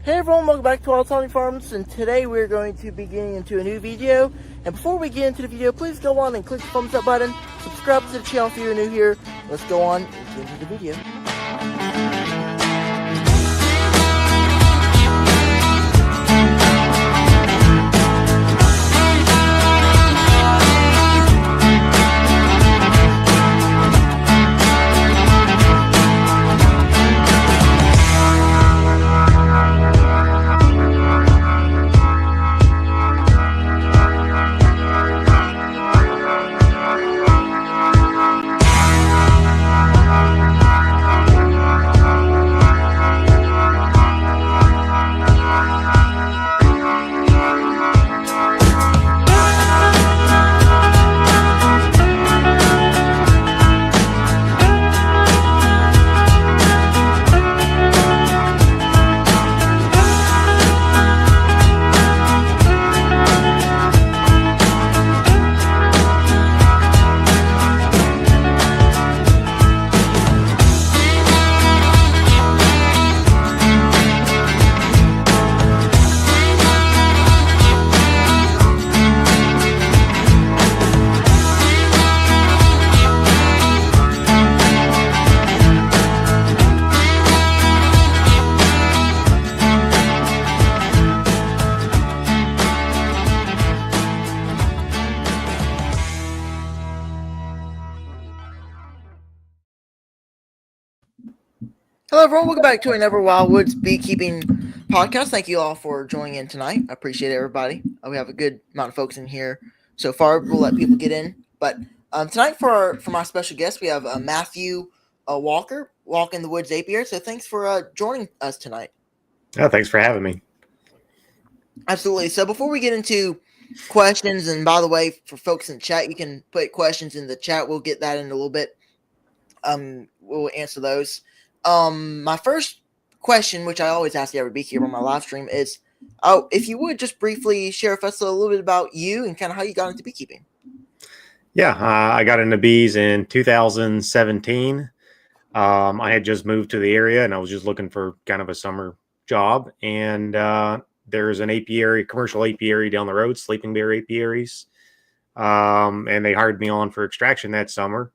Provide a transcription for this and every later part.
Hey everyone, welcome back to Wild Tony Farms, and today we're going to be getting into a new video. And before we get into the video, please go on and click the thumbs up button, subscribe to the channel if you're new here. Let's go on and get into the video. Hello everyone, welcome back to another WILDWOODS Beekeeping podcast. Thank you all for joining in tonight. I appreciate everybody. We have a good amount of folks in here so far. We'll let people get in. But tonight for my special guest, we have Matthew Walker, Walk in the Woods Apiary. So thanks for joining us tonight. Oh, thanks for having me. Absolutely. So before we get into questions, and by the way, for folks in chat, you can put questions in the chat. We'll get that in a little bit. We'll answer those. My first question, which I always ask every beekeeper on my live stream, is, if you would just briefly share with us a little bit about you and kind of how you got into beekeeping. Yeah, I got into bees in 2017. I had just moved to the area and I was just looking for kind of a summer job. And there's an apiary, commercial apiary down the road, Sleeping Bear Apiaries. And they hired me on for extraction that summer.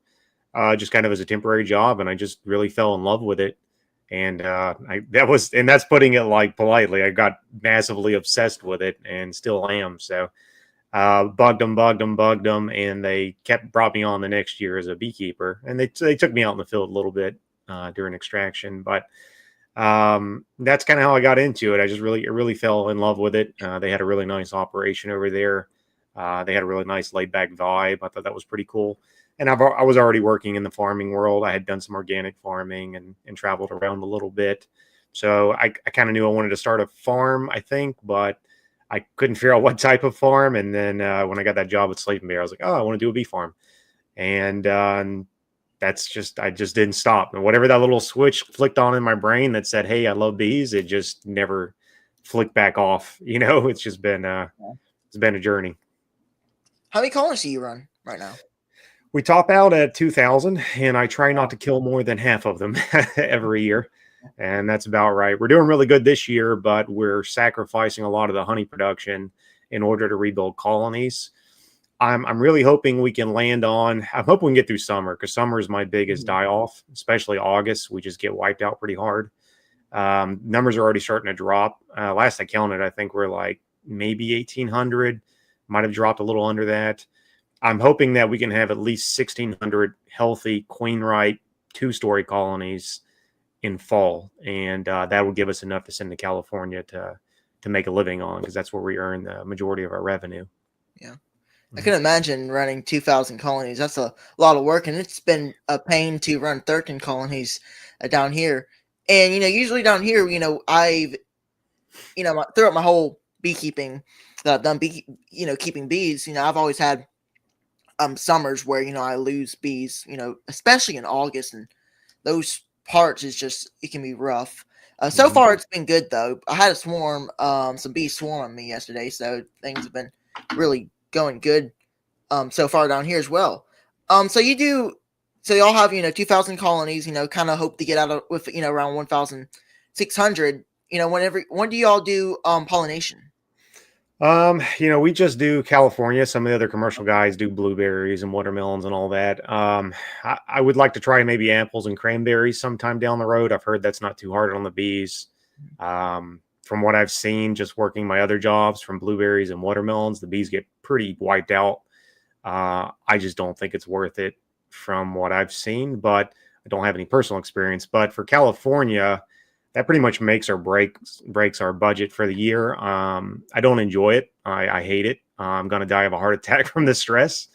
Just kind of as a temporary job, and I just really fell in love with it. And that's putting it like politely. I got massively obsessed with it and still am. So bugged them, and they brought me on the next year as a beekeeper. And they took me out in the field a little bit during extraction, but that's kind of how I got into it. I just really fell in love with it. They had a really nice operation over there. They had a really nice laid back vibe. I thought that was pretty cool. And I was already working in the farming world. I had done some organic farming and traveled around a little bit. So I kind of knew I wanted to start a farm, I think, but I couldn't figure out what type of farm. And then when I got that job at Sleeping Bear, I was like, oh, I want to do a bee farm. And I just didn't stop. And whatever that little switch flicked on in my brain that said, hey, I love bees, it just never flicked back off. You know, it's just been, it's been a journey. How many colonies do you run right now? We top out at 2,000, and I try not to kill more than half of them every year. And that's about right. We're doing really good this year, but we're sacrificing a lot of the honey production in order to rebuild colonies. I'm really hoping we can land on, I'm hoping we can get through summer, because summer is my biggest die-off, especially August. We just get wiped out pretty hard. Numbers are already starting to drop. Last I counted, I think we're like maybe 1,800. Might have dropped a little under that. I'm hoping that we can have at least 1,600 healthy queen-right 2-story colonies in fall, and that will give us enough to send to California to make a living on, because that's where we earn the majority of our revenue. Yeah, I can imagine running 2,000 colonies. That's a lot of work, and it's been a pain to run 13 colonies down here. And usually down here, I've throughout my whole beekeeping that I've done, keeping bees, I've always had summers where I lose bees, especially in August, and those parts is just, it can be rough. So far it's been good though. I had a swarm, some bees swarm on me yesterday, so things have been really going good so far down here as well. So y'all have 2,000 colonies, kind of hope to get out of with around 1,600. when do y'all do pollination? We just do California. Some of the other commercial guys do blueberries and watermelons and all that. I would like to try maybe apples and cranberries sometime down the road. I've heard that's not too hard on the bees. From what I've seen, just working my other jobs from blueberries and watermelons, the bees get pretty wiped out. I just don't think it's worth it from what I've seen, but I don't have any personal experience. But for California, that pretty much makes or breaks our budget for the year. I don't enjoy it. I hate it. I'm going to die of a heart attack from the stress.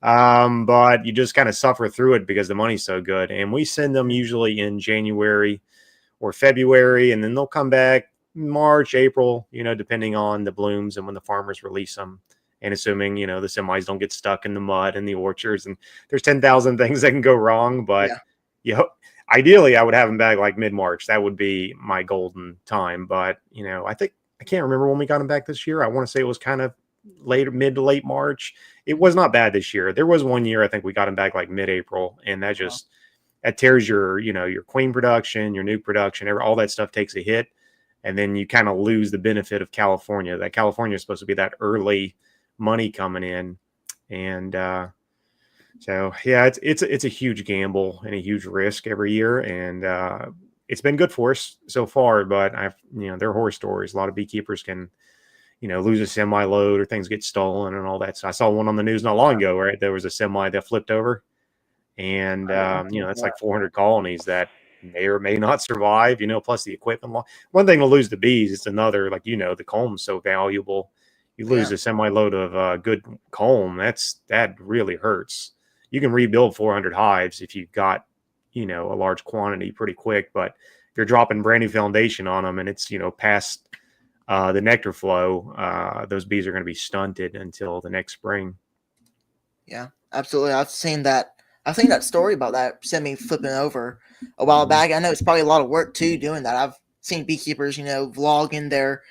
But you just kind of suffer through it because the money's so good. And we send them usually in January or February, and then they'll come back March, April, depending on the blooms and when the farmers release them. And assuming, the semis don't get stuck in the mud and the orchards, and there's 10,000 things that can go wrong. But, ideally, I would have them back like mid-March. That would be my golden time. But, I can't remember when we got them back this year. I want to say it was kind of mid to late March. It was not bad this year. There was one year I think we got them back like mid-April, and that tears your queen production, your nuke production, all that stuff takes a hit. And then you kind of lose the benefit of California. That California is supposed to be that early money coming in. And so, yeah, it's a huge gamble and a huge risk every year. And it's been good for us so far, but there are horror stories. A lot of beekeepers can, lose a semi load or things get stolen and all that. So I saw one on the news not long ago, right? There was a semi that flipped over, and that's like 400 colonies that may or may not survive, plus the equipment. One thing to lose the bees, it's another, like, the comb's so valuable. You lose a semi load of good comb. That really hurts. You can rebuild 400 hives if you've got, a large quantity pretty quick, but if you're dropping brand new foundation on them and it's, past the nectar flow, those bees are going to be stunted until the next spring. Yeah, absolutely. I've seen that story about that semi flipping over a while back. I know it's probably a lot of work too doing that. I've seen beekeepers, vlogging their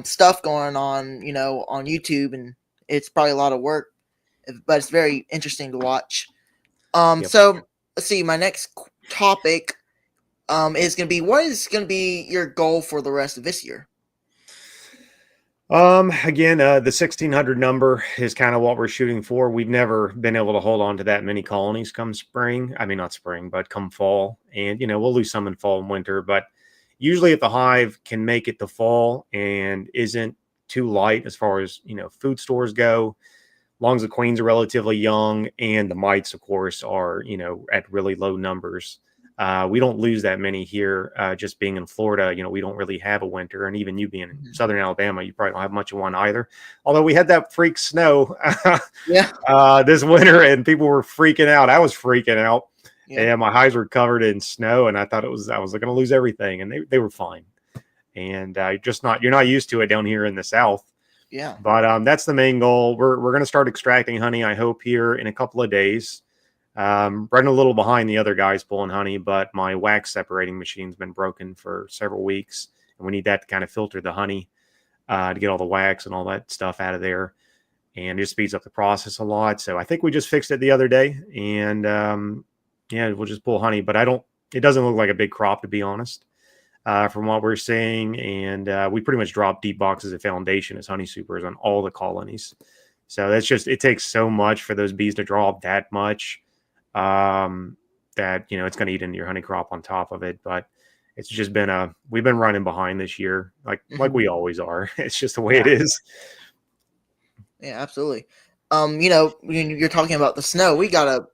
stuff going on, on YouTube, and it's probably a lot of work, but it's very interesting to watch. So let's see. My next topic is going to be, what is going to be your goal for the rest of this year? Again, the 1,600 number is kind of what we're shooting for. We've never been able to hold on to that many colonies come spring. I mean, not spring, but come fall. And, we'll lose some in fall and winter, but usually if the hive can make it to fall and isn't too light as far as, food stores go, as long as the queens are relatively young and the mites, of course, are, at really low numbers. We don't lose that many here. Just being in Florida, we don't really have a winter. And even you being in Southern Alabama, you probably don't have much of one either. Although we had that freak snow this winter and people were freaking out. I was freaking out. Yeah. And my hives were covered in snow, and I thought I was going to lose everything, and they were fine. And you're not used to it down here in the South. Yeah. But that's the main goal. We're going to start extracting honey, I hope, here in a couple of days. Running a little behind the other guys pulling honey, but my wax separating machine's been broken for several weeks, and we need that to kind of filter the honey to get all the wax and all that stuff out of there, and it just speeds up the process a lot. So I think we just fixed it the other day, and we'll just pull honey, but it doesn't look like a big crop, to be honest, from what we're seeing. And we pretty much dropped deep boxes of foundation as honey supers on all the colonies. So it takes so much for those bees to draw up that much. That it's going to eat into your honey crop on top of it. But it's just we've been running behind this year, like we always are. It's just the way it is. Yeah, absolutely. When you're talking about the snow, I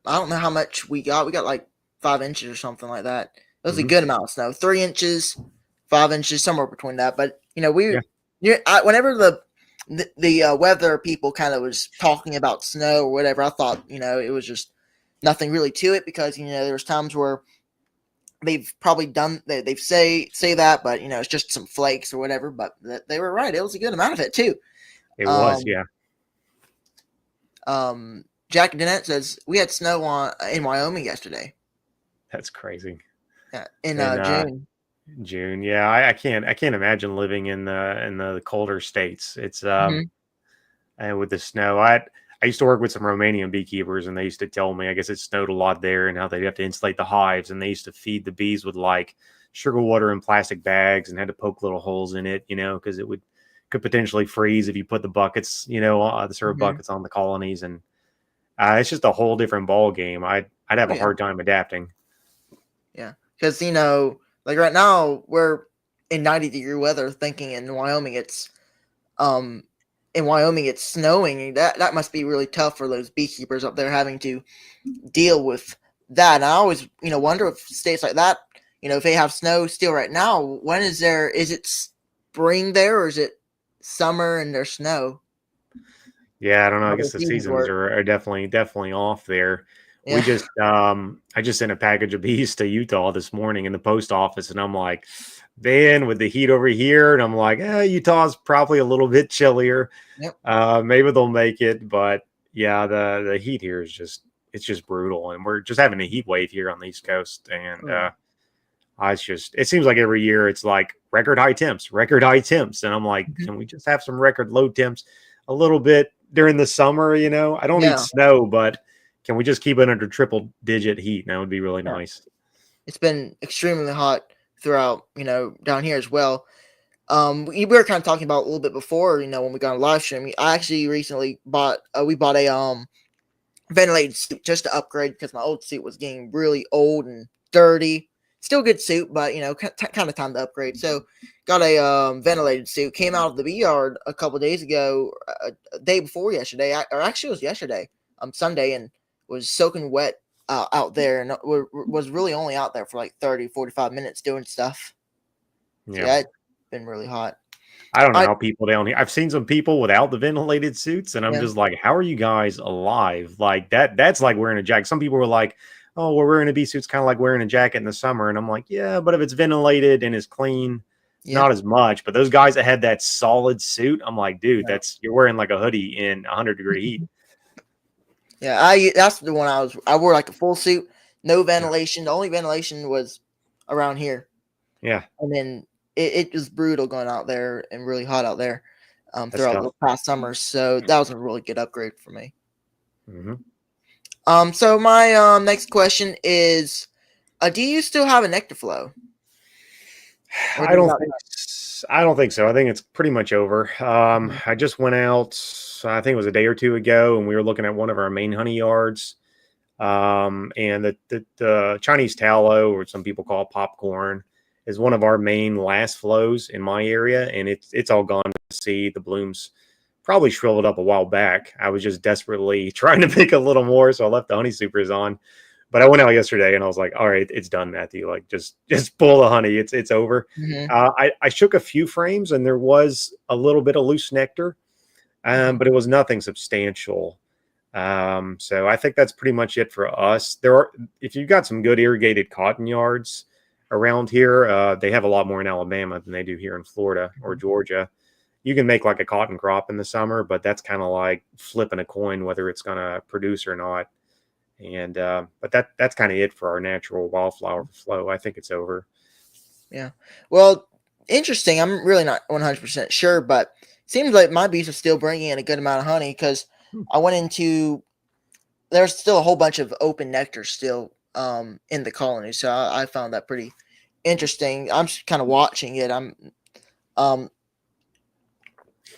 don't know how much we got like 5 inches or something like that. It was a good amount of snow, 3 inches, 5 inches, somewhere between that. But whenever the weather people kind of was talking about snow or whatever, I thought, it was just nothing really to it, because, there's times where they've probably done, they've say that, but, it's just some flakes or whatever, but they were right. It was a good amount of it too. It was, yeah. Jack Dennett says we had snow in Wyoming yesterday. That's crazy. Yeah, in June. June, yeah. I can't imagine living in the colder states. It's and with the snow. I used to work with some Romanian beekeepers, and they used to tell me, I guess it snowed a lot there, and how they'd have to insulate the hives, and they used to feed the bees with like sugar water in plastic bags and had to poke little holes in it, because it could potentially freeze if you put the buckets, the syrup Hmm. buckets on the colonies, and it's just a whole different ball game. I'd have Oh a yeah, hard time adapting. yeah. Because like right now we're in 90-degree weather. Thinking um in Wyoming it's snowing. That must be really tough for those beekeepers up there having to deal with that. And I always wonder if states like that, if they have snow still right now, when is it spring there, or is it summer and there's snow? Yeah, I don't know. I How guess those the seasons seasons work. are definitely off there. We Yeah. just I just sent a package of bees to Utah this morning in the post office, and I'm like, man, with the heat over here, and I'm like, Utah's probably a little bit chillier. Yep. Maybe they'll make it, but yeah, the heat here is just brutal, and we're just having a heat wave here on the East Coast, and Oh yeah. it seems like every year it's like record high temps, and I'm like, Mhm. can we just have some record low temps a little bit during the summer? I don't need Yeah. snow, but can we just keep it under triple digit heat? That would be really Yeah. nice. It's been extremely hot throughout, down here as well. We were kind of talking about a little bit before, when we got on live stream. I actually recently we bought a ventilated suit just to upgrade because my old suit was getting really old and dirty. Still good suit, but kind of time to upgrade. So got a ventilated suit. Came out of the bee yard a couple days ago, a day before yesterday, or actually it was yesterday, Sunday, and was soaking wet out there, and was really only out there for like 30-45 minutes doing stuff. So Yeah. yeah, it's been really hot. I don't know I how people down here. I've seen some people without the ventilated suits, and I'm Yeah, just like, how are you guys alive? Like that's like wearing a jacket. Some people were like, oh, we're wearing a bee suit's kind of like wearing a jacket in the summer. And I'm like, yeah, but if it's ventilated and is clean, yeah, not as much. But those guys that had that solid suit, I'm like, dude, yeah. you're wearing like a hoodie in 100-degree heat. Yeah, that's the one I wore like a full suit, no Yeah. ventilation. The only ventilation was around here, Yeah, and then it was brutal going out there and really hot out there that's throughout tough. the past summers. So that was a really good upgrade for me. Hmm. So my next question is, do you still have a nectar flow, or I did don't that? think I don't think so. I think it's pretty much over. Mhm. I just went out, I think it was a day or two ago, and we were looking at one of our main honey yards. And the Chinese tallow, or some people call it popcorn, is one of our main last flows in my area, and it's all gone to seed. The blooms probably shriveled up a while back. I was just desperately trying to pick a little more, so I left the honey supers on. But I went out yesterday and I was like, all right, it's done, Matthew. Like just pull the honey. It's over. Mhm. I shook a few frames and there was a little bit of loose nectar, Mhm. but it was nothing substantial. So I think that's pretty much it for us. If you've got some good irrigated cotton yards around here, they have a lot more in Alabama than they do here in Florida or Mhm. Georgia. You can make like a cotton crop in the summer, but that's kind of like flipping a coin whether it's going to produce or not. And but that's kind of it for our natural wildflower flow. I think it's over. Yeah. Well, interesting. I'm really not 100% sure, but it seems like my bees are still bringing in a good amount of honey because Hmm. I went into there's still a whole bunch of open nectar still in the colony, so I found that pretty interesting. I'm just kind of watching it. Um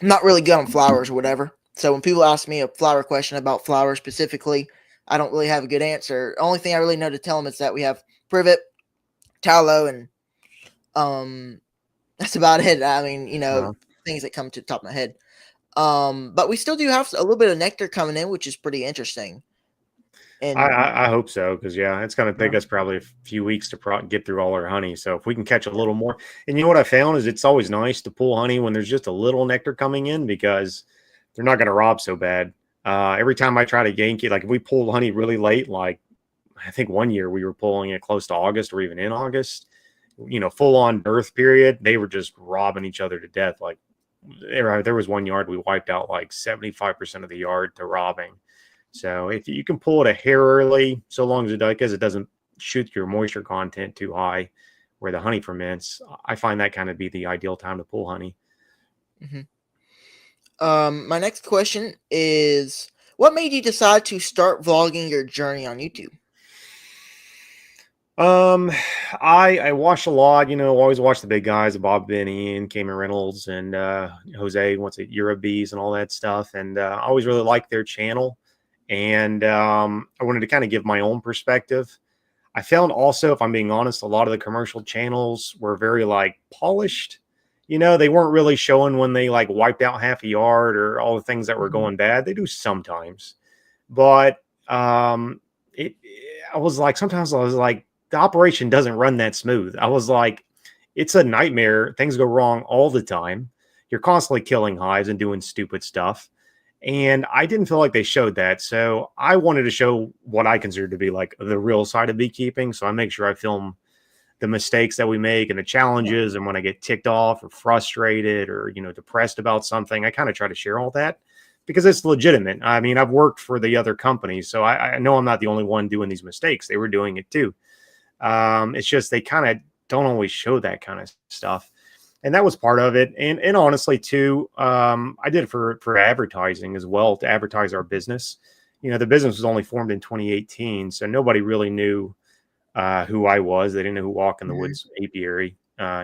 not really good on flowers or whatever. So when people ask me a flower question about flowers specifically, I don't really have a good answer. Only thing I really know to tell them is that we have privet, tallow, and um that's about it. I mean, Uh, things that come to the top of my head. But we still do have a little bit of nectar coming in, which is pretty interesting. And I hope so, because yeah, it's going to yeah, take us probably a few weeks to get through all our honey. So if we can catch a little more, and you know what I found is it's always nice to pull honey when there's just a little nectar coming in because they're not going to rob so bad. Every time I try to yank it, like if we pull honey really late, like I think one year we were pulling it close to August or even in August, full on birth period, they were just robbing each other to death. Like there was one yard we wiped out like 75% of the yard to robbing. So if you can pull it a hair early, so long as it doesn't shoot your moisture content too high where the honey ferments, I find that kind of be the ideal time to pull honey. hmm my next question is, what made you decide to start vlogging your journey on YouTube? Um, I watched a lot, always watch the big guys, Bob Benny and Cameron Reynolds and Jose, what's it, Bees and all that stuff. And I always really liked their channel. And I wanted to kind of give my own perspective. I found also, if I'm being honest, a lot of the commercial channels were very like polished. They weren't really showing when they like wiped out half a yard or all the things that were Mhm. going bad. They do sometimes, but it. I was like, sometimes I was like, the operation doesn't run that smooth. I was like, it's a nightmare. Things go wrong all the time. You're constantly killing hives and doing stupid stuff. And I didn't feel like they showed that. So I wanted to show what I consider to be like the real side of beekeeping. So I make sure I film the mistakes that we make and the Yeah. challenges. And when I get ticked off or frustrated or, depressed about something, I kind of try to share all that because it's legitimate. I mean, I've worked for the other companies, so I know I'm not the only one doing these mistakes. They were doing it too. It's just they kind of don't always show that kind of stuff. And that was part of it. And honestly, too, I did it for advertising as well, to advertise our business. The business was only formed in 2018, so nobody really knew who I was. They didn't know who Walk in the Mhm. Woods Apiary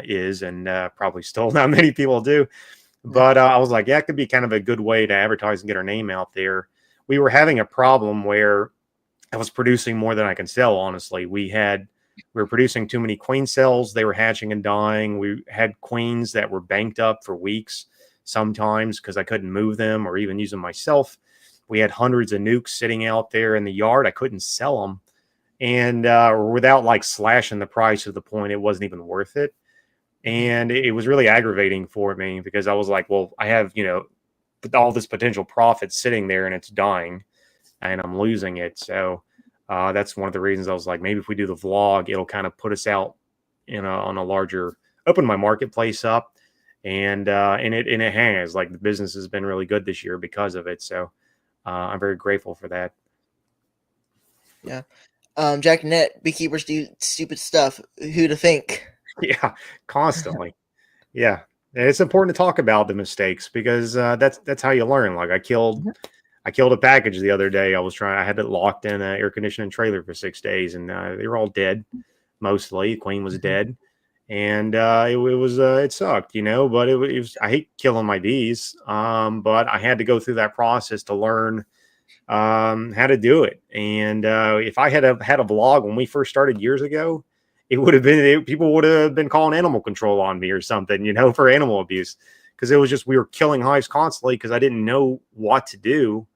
is, and probably still not many people do. Yeah. But I was like, yeah, it could be kind of a good way to advertise and get our name out there. We were having a problem where I was producing more than I can sell, honestly. We were producing too many queen cells. They were hatching and dying. We had queens that were banked up for weeks sometimes because I couldn't move them or even use them myself. We had hundreds of nukes sitting out there in the yard. I couldn't sell them. And without like slashing the price to the point it wasn't even worth it. Mhm. And it was really aggravating for me because I was like, well, I have, all this potential profit sitting there and it's dying and I'm losing it. So that's one of the reasons I was like, maybe if we do the vlog, it'll kind of put us out on a larger, open my marketplace up, and it has like the business has been really good this year because of it. So I'm very grateful for that. Yeah. Jack and Net, beekeepers do stupid stuff. Who to think? Yeah, constantly. Yeah, and it's important to talk about the mistakes because that's how you learn. Like Mhm. I killed a package the other day. I had it locked in an air conditioning trailer for 6 days, and they were all dead. Mostly, Queen was Mhm. dead, and it was it sucked, But it was I hate killing my bees, but I had to go through that process to learn how to do it. And if I had a vlog when we first started years ago, it would have been people would have been calling animal control on me or something, for animal abuse, because it was just we were killing hives constantly because I didn't know what to do.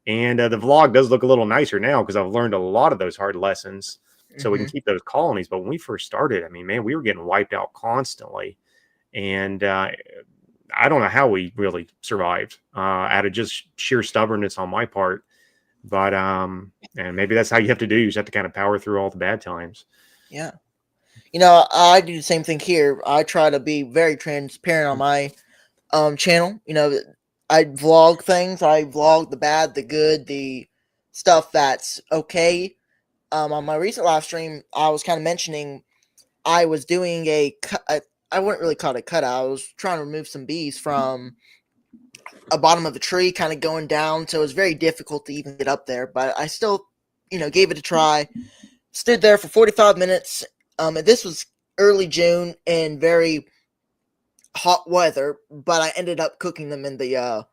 And the vlog does look a little nicer now because I've learned a lot of those hard lessons, so we can Mhm. keep those colonies. But when we first started, I mean, man, we were getting wiped out constantly, and I don't know how we really survived out of just sheer stubbornness on my part. But and maybe that's how you have to do. You just have to kind of power through all the bad times. Yeah. I do the same thing here. I try to be very transparent on my channel. I vlog things. I vlog the bad, the good, the stuff that's okay. On my recent live stream, I was kind of mentioning I was doing a cut. I wouldn't really call it a cutout. I was trying to remove some bees from a bottom of a tree, kind of going down. So it was very difficult to even get up there. But I still, gave it a try. Stood there for 45 minutes. And this was early June in very hot weather, but I ended up cooking them in the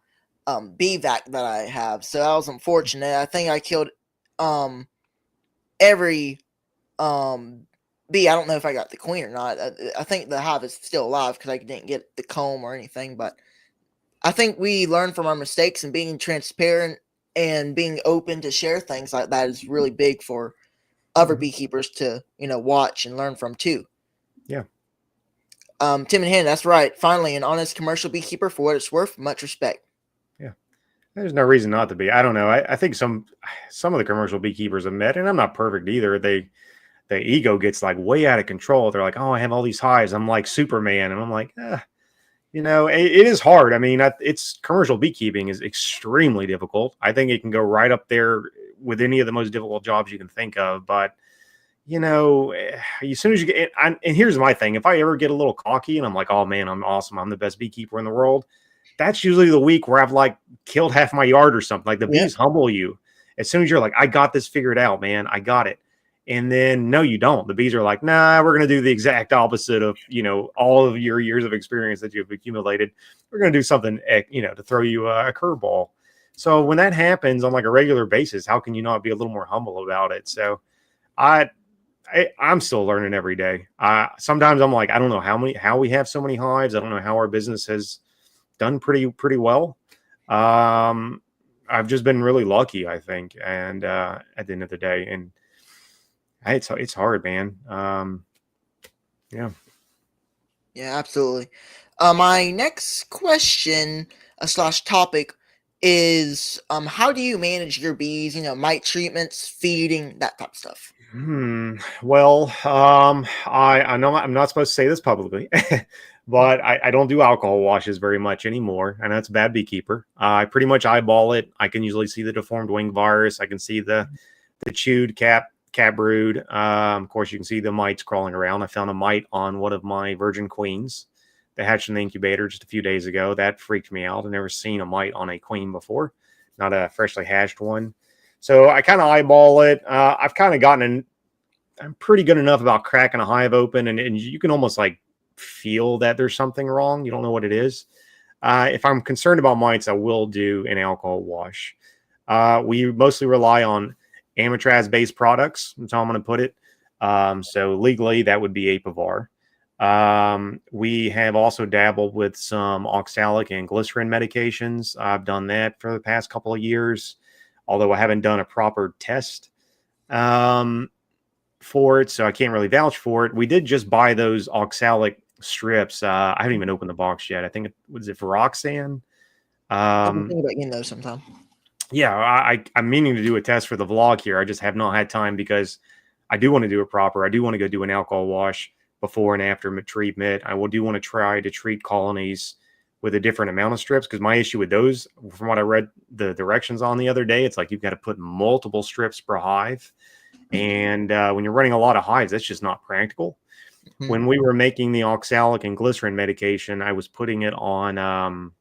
bee vac that I have. So that was unfortunate. I think I killed um every um bee. I don't know if I got the queen or not. I think the hive is still alive because I didn't get the comb or anything. But I think we learn from our mistakes, and being transparent and being open to share things like that is really big for other Mhm. beekeepers to watch and learn from too. Yeah, Tim and Hen, that's right. Finally, an honest commercial beekeeper for what it's worth. Much respect. yeah. There's no reason not to be. I don't know. I think some of the commercial beekeepers I've met, and I'm not perfect either. The ego gets like way out of control. They're like, oh, I have all these hives. I'm like Superman, and I'm like, it is hard. I mean, it's commercial beekeeping is extremely difficult. I think it can go right up there with any of the most difficult jobs you can think of. But as soon as you get, and here's my thing: if I ever get a little cocky and I'm like, oh man, I'm awesome, I'm the best beekeeper in the world, that's usually the week where I've like killed half my yard or something. Like the Yeah. bees humble you as soon as you're like, I got this figured out, man, I got it. And then no, you don't. The bees are like, nah, we're going to do the exact opposite of, all of your years of experience that you've accumulated. We're going to do something, to throw you a curveball. So when that happens on like a regular basis, how can you not be a little more humble about it? So I, I'm still learning every day. Sometimes I'm like, I don't know how we have so many hives. I don't know how our business has done pretty well. I've just been really lucky, I think. And at the end of the day, and it's hard, man. Yeah. Yeah, absolutely. My next question slash topic is how do you manage your bees? Mite treatments, feeding, that type of stuff. Well, I know I'm not supposed to say this publicly, but I don't do alcohol washes very much anymore, and that's a bad beekeeper. I pretty much eyeball it. I can usually see the deformed wing virus. I can see the chewed cat brood. Of course, you can see the mites crawling around. I found a mite on one of my virgin queens that hatched in the incubator just a few days ago. That freaked me out. I've never seen a mite on a queen before, not a freshly hatched one. So I kind of eyeball it. I've kind of I'm pretty good enough about cracking a hive open, and you can almost like feel that there's something wrong. You don't know what it is. If I'm concerned about mites, I will do an alcohol wash. We mostly rely on amatraz-based products. That's how I'm going to put it. So legally, that would be Apivar. We have also dabbled with some oxalic and glycerin medications. I've done that for the past couple of years, although I haven't done a proper test for it, so I can't really vouch for it. We did just buy those oxalic strips. I haven't even opened the box yet. I think it was it for Roxanne. I've been Um, thinking about getting those sometime. yeah, I'm meaning to do a test for the vlog here. I just have not had time because I do want to do it proper. I do want to go do an alcohol wash before and after treatment. I do want to try to treat colonies with a different amount of strips, because my issue with those, from what I read the directions on the other day, it's like you've got to put multiple strips per hive. And when you're running a lot of hives, that's just not practical. When we were making the oxalic and glycerin medication, I was putting it on,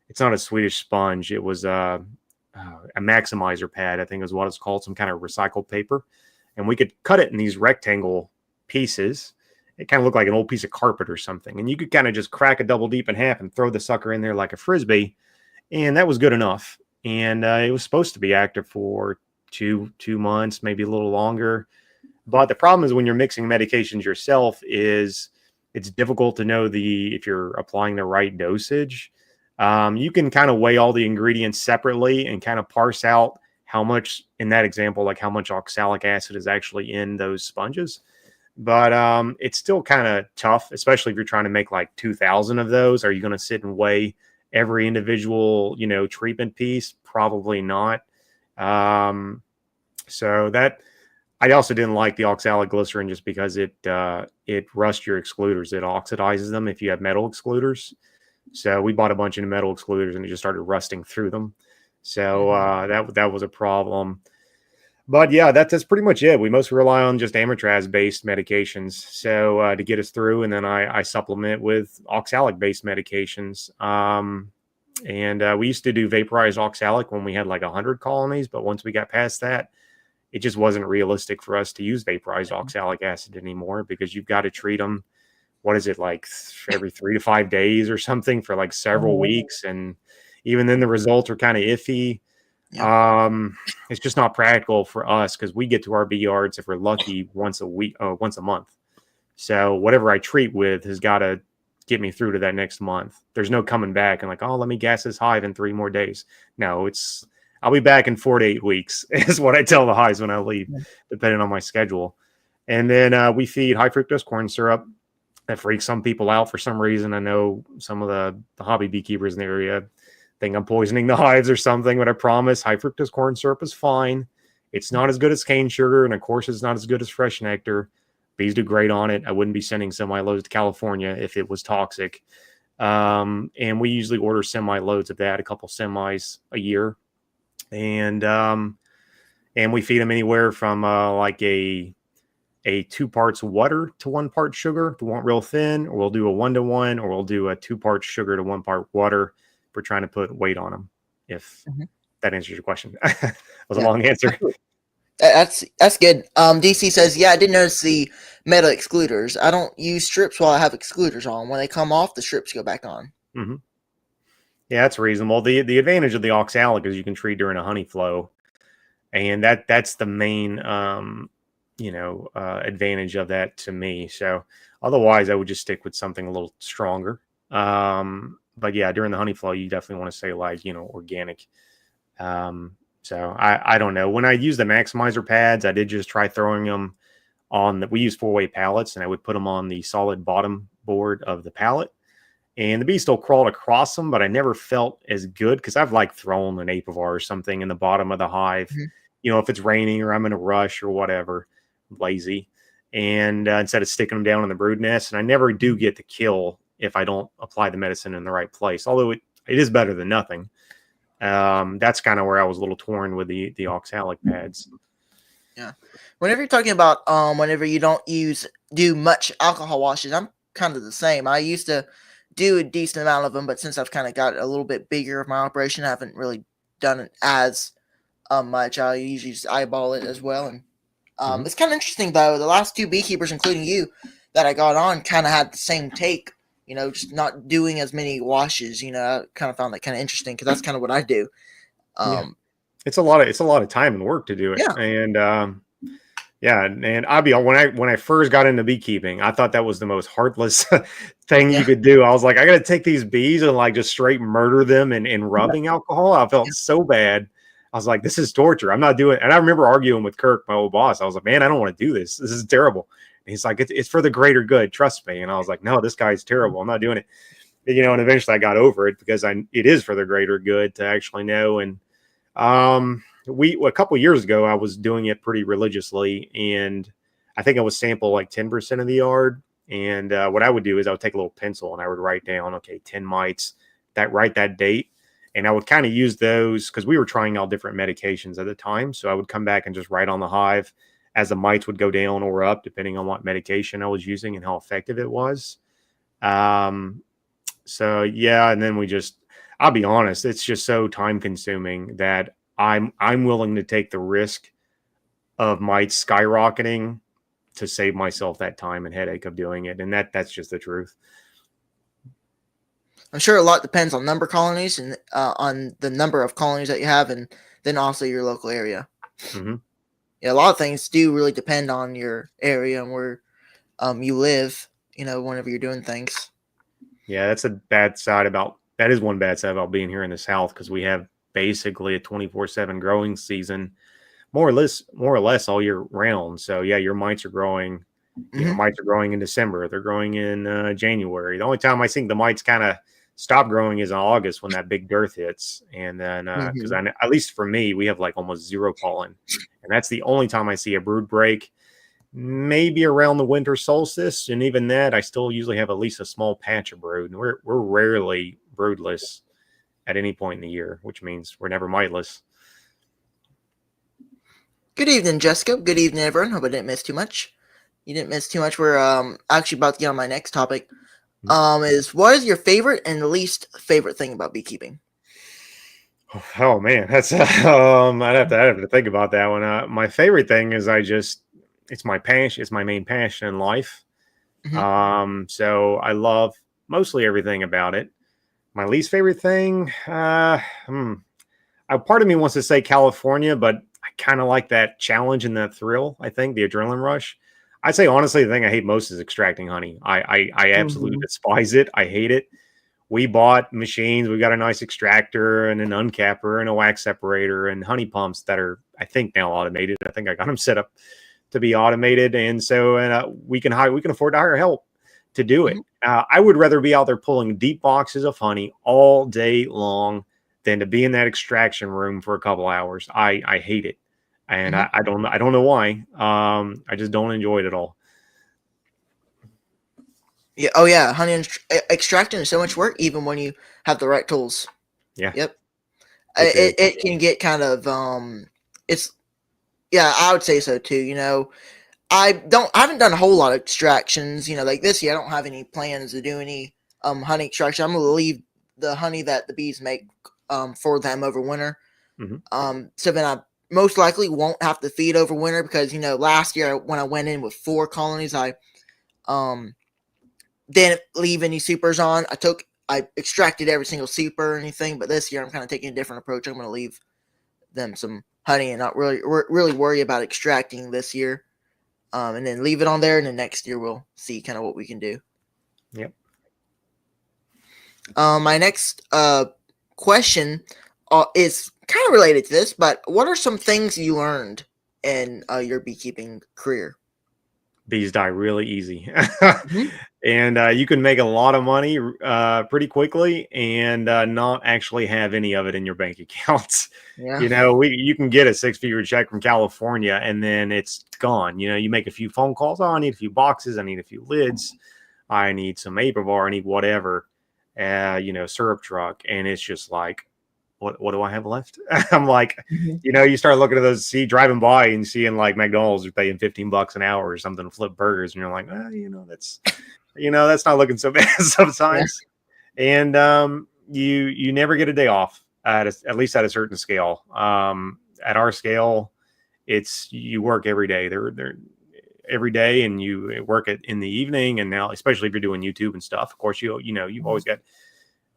it's not a Swedish sponge. It was a maximizer pad, I think is what it's called, some kind of recycled paper. And we could cut it in these rectangle pieces. It kind of looked like an old piece of carpet or something. And you could kind of just crack a double deep in half and throw the sucker in there like a Frisbee. And that was good enough. And it was supposed to be active for two months, maybe a little longer. But the problem is when you're mixing medications yourself is it's difficult to know if you're applying the right dosage. You can kind of weigh all the ingredients separately and kind of parse out how much, in that example, like how much oxalic acid is actually in those sponges. But it's still kind of tough, especially if you're trying to make like 2,000 of those. Are you going to sit and weigh every individual, treatment piece? Probably not. So that I also didn't like the oxalic glycerin just because it rusts your excluders. It oxidizes them if you have metal excluders. So we bought a bunch of metal excluders and it just started rusting through them. So that was a problem. But yeah, that's pretty much it. We mostly rely on just amatraz-based medications, so to get us through, and then I supplement with oxalic-based medications. And we used to do vaporized oxalic when we had like 100 colonies, but once we got past that, it just wasn't realistic for us to use vaporized oxalic acid anymore, because you've got to treat them. What is it, like every 3 to 5 days or something for like several weeks, and even then the results are kind of iffy. Yeah. It's just not practical for us because we get to our bee yards, if we're lucky, once a month. So whatever I treat with has got to get me through to that next month. There's no coming back and like, oh, let me gas this hive in 3 more days. No, I'll be back in 4 to 8 weeks is what I tell the hives when I leave, depending on my schedule. And then we feed high fructose corn syrup. That freaks some people out for some reason. I know some of the hobby beekeepers in the area think I'm poisoning the hives or something, but I promise high fructose corn syrup is fine. It's not as good as cane sugar, and of course it's not as good as fresh nectar. Bees do great on it. I wouldn't be sending semi-loads to California if it was toxic. And we usually order semi-loads of that, a couple semis a year. And we feed them anywhere from like a 2 parts water to 1 part sugar if we want real thin, or we'll do a 1-to-1, or we'll do a 2 part sugar to 1 part water. We're trying to put weight on them, if that answers your question. That was a long answer. That's good. DC says, yeah, I did notice the metal excluders. I don't use strips while I have excluders on. When they come off, the strips go back on. Mm-hmm. Yeah, that's reasonable. The advantage of the oxalic is you can treat during a honey flow, and that's the main advantage of that to me. So otherwise, I would just stick with something a little stronger. But yeah, during the honey flow, you definitely want to say like organic. So I don't know. When I use the maximizer pads, I did just try throwing them on we use 4-way pallets, and I would put them on the solid bottom board of the pallet. And the bee still crawled across them, but I never felt as good because I've like thrown an apivar or something in the bottom of the hive, Mm-hmm. if it's raining or I'm in a rush or whatever, lazy. And instead of sticking them down in the brood nest, and I never do get the kill if I don't apply the medicine in the right place, although it is better than nothing. That's kind of where I was a little torn with the oxalic pads. Yeah. Whenever you're talking about whenever you don't do much alcohol washes, I'm kind of the same. I used to do a decent amount of them, but since I've kind of got a little bit bigger of my operation, I haven't really done it as much. I usually just eyeball it as well. And it's kind of interesting though. The last two beekeepers, including you, that I got on, kind of had the same take. Just not doing as many washes. I kind of found that kind of interesting because that's kind of what I do. Yeah. It's a lot of time and work to do it. Yeah. And yeah, and I'll be when I first got into beekeeping, I thought that was the most heartless thing you could do. I was like, I got to take these bees and like just straight murder them in rubbing alcohol. I felt so bad. I was like, this is torture. I'm not doing it. And I remember arguing with Kirk, my old boss. I was like, man, I don't want to do this. This is terrible. And he's like, it's for the greater good. Trust me. And I was like, no, this guy's terrible. I'm not doing it. And eventually I got over it because it is for the greater good to actually know. And a couple of years ago, I was doing it pretty religiously, and I think I would sample like 10% of the yard. And what I would do is I would take a little pencil and I would write down, okay, 10 mites, write that date. And I would kind of use those because we were trying all different medications at the time. So I would come back and just write on the hive as the mites would go down or up, depending on what medication I was using and how effective it was. So yeah, and then I'll be honest, it's just so time consuming that I'm willing to take the risk of mites skyrocketing to save myself that time and headache of doing it. And that's just the truth. I'm sure a lot depends on number of colonies and on the number of colonies that you have, and then also your local area. Mm-hmm. Yeah, a lot of things do really depend on your area and where you live. Whenever you're doing things. Yeah, that is one bad side about being here in the South, because we have basically a 24/7 growing season, more or less all year round. So yeah, your mites are growing. Mites are growing in December. They're growing in January. The only time I think the mites kind of stop growing is in August when that big dearth hits. And then because at least for me, we have like almost zero pollen, and that's the only time I see a brood break. Maybe around the winter solstice, and even that, I still usually have at least a small patch of brood. And we're rarely broodless at any point in the year, which means we're never miteless. Good evening, Jessica. Good evening, everyone. Hope I didn't miss too much. You didn't miss too much. We're actually about to get on my next topic. Is what is your favorite and least favorite thing about beekeeping? Oh man, that's I'd have to think about that one. My favorite thing is it's my passion. It's my main passion in life. So I love mostly everything about it. My least favorite thing, part of me wants to say California, but I kind of like that challenge and that thrill. I think the adrenaline rush. I'd say honestly, the thing I hate most is extracting honey. I absolutely despise it. I hate it. We bought machines. We got a nice extractor and an uncapper and a wax separator and honey pumps that are, I think, now automated. I think I got them set up to be automated, and so we can afford to hire help to do it. I would rather be out there pulling deep boxes of honey all day long than to be in that extraction room for a couple hours. I hate it, and I don't know why. I just don't enjoy it at all. Yeah. Oh yeah. Honey extracting is so much work, even when you have the right tools. Yeah. Yep. It can get kind of it's. Yeah, I would say so too. I haven't done a whole lot of extractions. Like this year, I don't have any plans to do any honey extraction. I'm gonna leave the honey that the bees make for them over winter. So then most likely won't have to feed over winter because last year when I went in with 4 colonies, I didn't leave any supers on. I extracted every single super or anything, but this year I'm kind of taking a different approach. I'm going to leave them some honey and not really worry about extracting this year, and then leave it on there. And then next year we'll see kind of what we can do. Yep. My next question is kind of related to this, but what are some things you learned in your beekeeping career? Bees die really easy. Mm-hmm. And you can make a lot of money pretty quickly and not actually have any of it in your bank accounts. Yeah. You can get a 6-figure check from California and then it's gone. You make a few phone calls. Oh, I need a few boxes. I need a few lids. I need some Aprivar. I need whatever, syrup truck. And it's just like, what do I have left? I'm like, Mm-hmm. you start looking at those, driving by and seeing like McDonald's are paying $15 an hour or something to flip burgers. And you're like, that's not looking so bad Yeah. sometimes. And you never get a day off at least at a certain scale. At our scale, it's you work every day. They're every day, and you work it in the evening. And now, especially if you're doing YouTube and stuff, of course, you've always got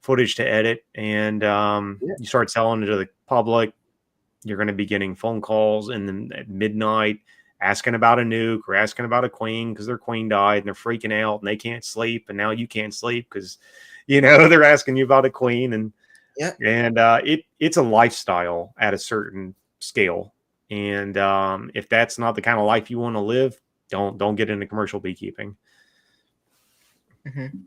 footage to edit, and Yeah. you start selling it to the public. You're going to be getting phone calls and then at midnight asking about a nuke or asking about a queen because their queen died and they're freaking out and they can't sleep, and now you can't sleep because they're asking you about a queen. And Yeah. it's a lifestyle at a certain scale, and if that's not the kind of life you want to live, don't get into commercial beekeeping. Mm-hmm.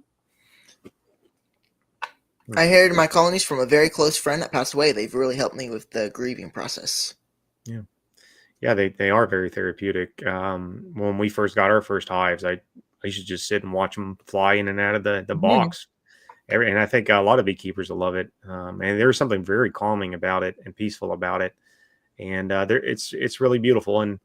I inherited my colonies from a very close friend that passed away. They've really helped me with the grieving process. Yeah, they are very therapeutic. When we first got our first hives, I used to just sit and watch them fly in and out of the Mm-hmm. box. And I think a lot of beekeepers will love it. And there's something very calming about it and peaceful about it. And it's really beautiful. And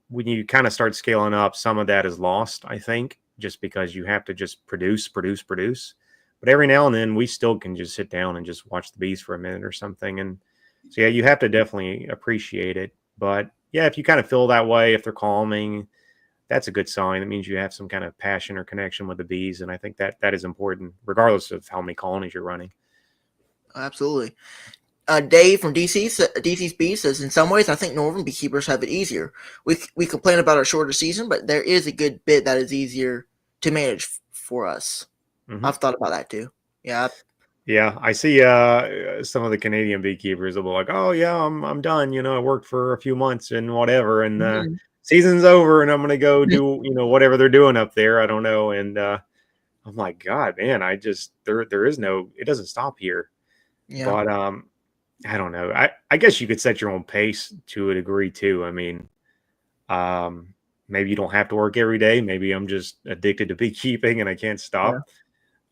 when you kind of start scaling up, some of that is lost, I think, just because you have to just produce. But every now and then, we still can just sit down and just watch the bees for a minute or something. And so, yeah, you have to definitely appreciate it. But yeah, if you kind of feel that way, if they're calming, that's a good sign. It means you have some kind of passion or connection with the bees. And I think that is important, regardless of how many colonies you're running. Absolutely. Dave from DC's Bee says, in some ways, I think northern beekeepers have it easier. We complain about our shorter season, but there is a good bit that is easier to manage for us. Mm-hmm. I've thought about that too. Yeah. Yeah, I see some of the Canadian beekeepers will be like, "Oh yeah, I'm done. I worked for a few months and whatever, and Mhm. season's over, and I'm gonna go do whatever they're doing up there. I don't know." And I'm like, God, man, there is no, it doesn't stop here. Yeah. But I don't know. I guess you could set your own pace to a degree too. I mean, maybe you don't have to work every day. Maybe I'm just addicted to beekeeping and I can't Yeah. stop.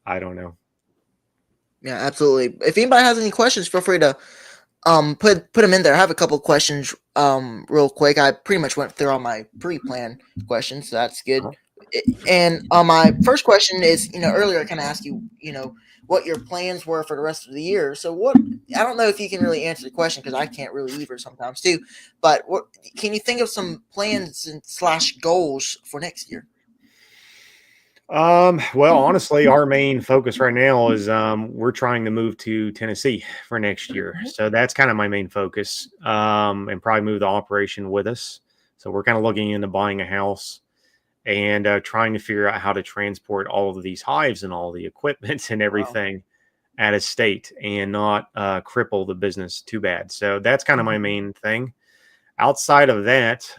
I don't know. Yeah. Absolutely. If anybody has any questions, feel free to put them in there. I have a couple of questions real quick. I pretty much went through all my pre-planned questions, so that's good. And my first question is, earlier I kind of asked you, what your plans were for the rest of the year. So what, I don't know if you can really answer the question because I can't really either sometimes too, but what can you think of some plans and slash goals for next year? Well, honestly, our main focus right now is we're trying to move to Tennessee for next year. Mhm. So that's kind of my main focus. And probably move the operation with us. So we're kind of looking into buying a house and trying to figure out how to transport all of these hives and all the equipment and Wow. everything out of state and not cripple the business too bad. So that's kind of my Mhm. main thing. Outside of that,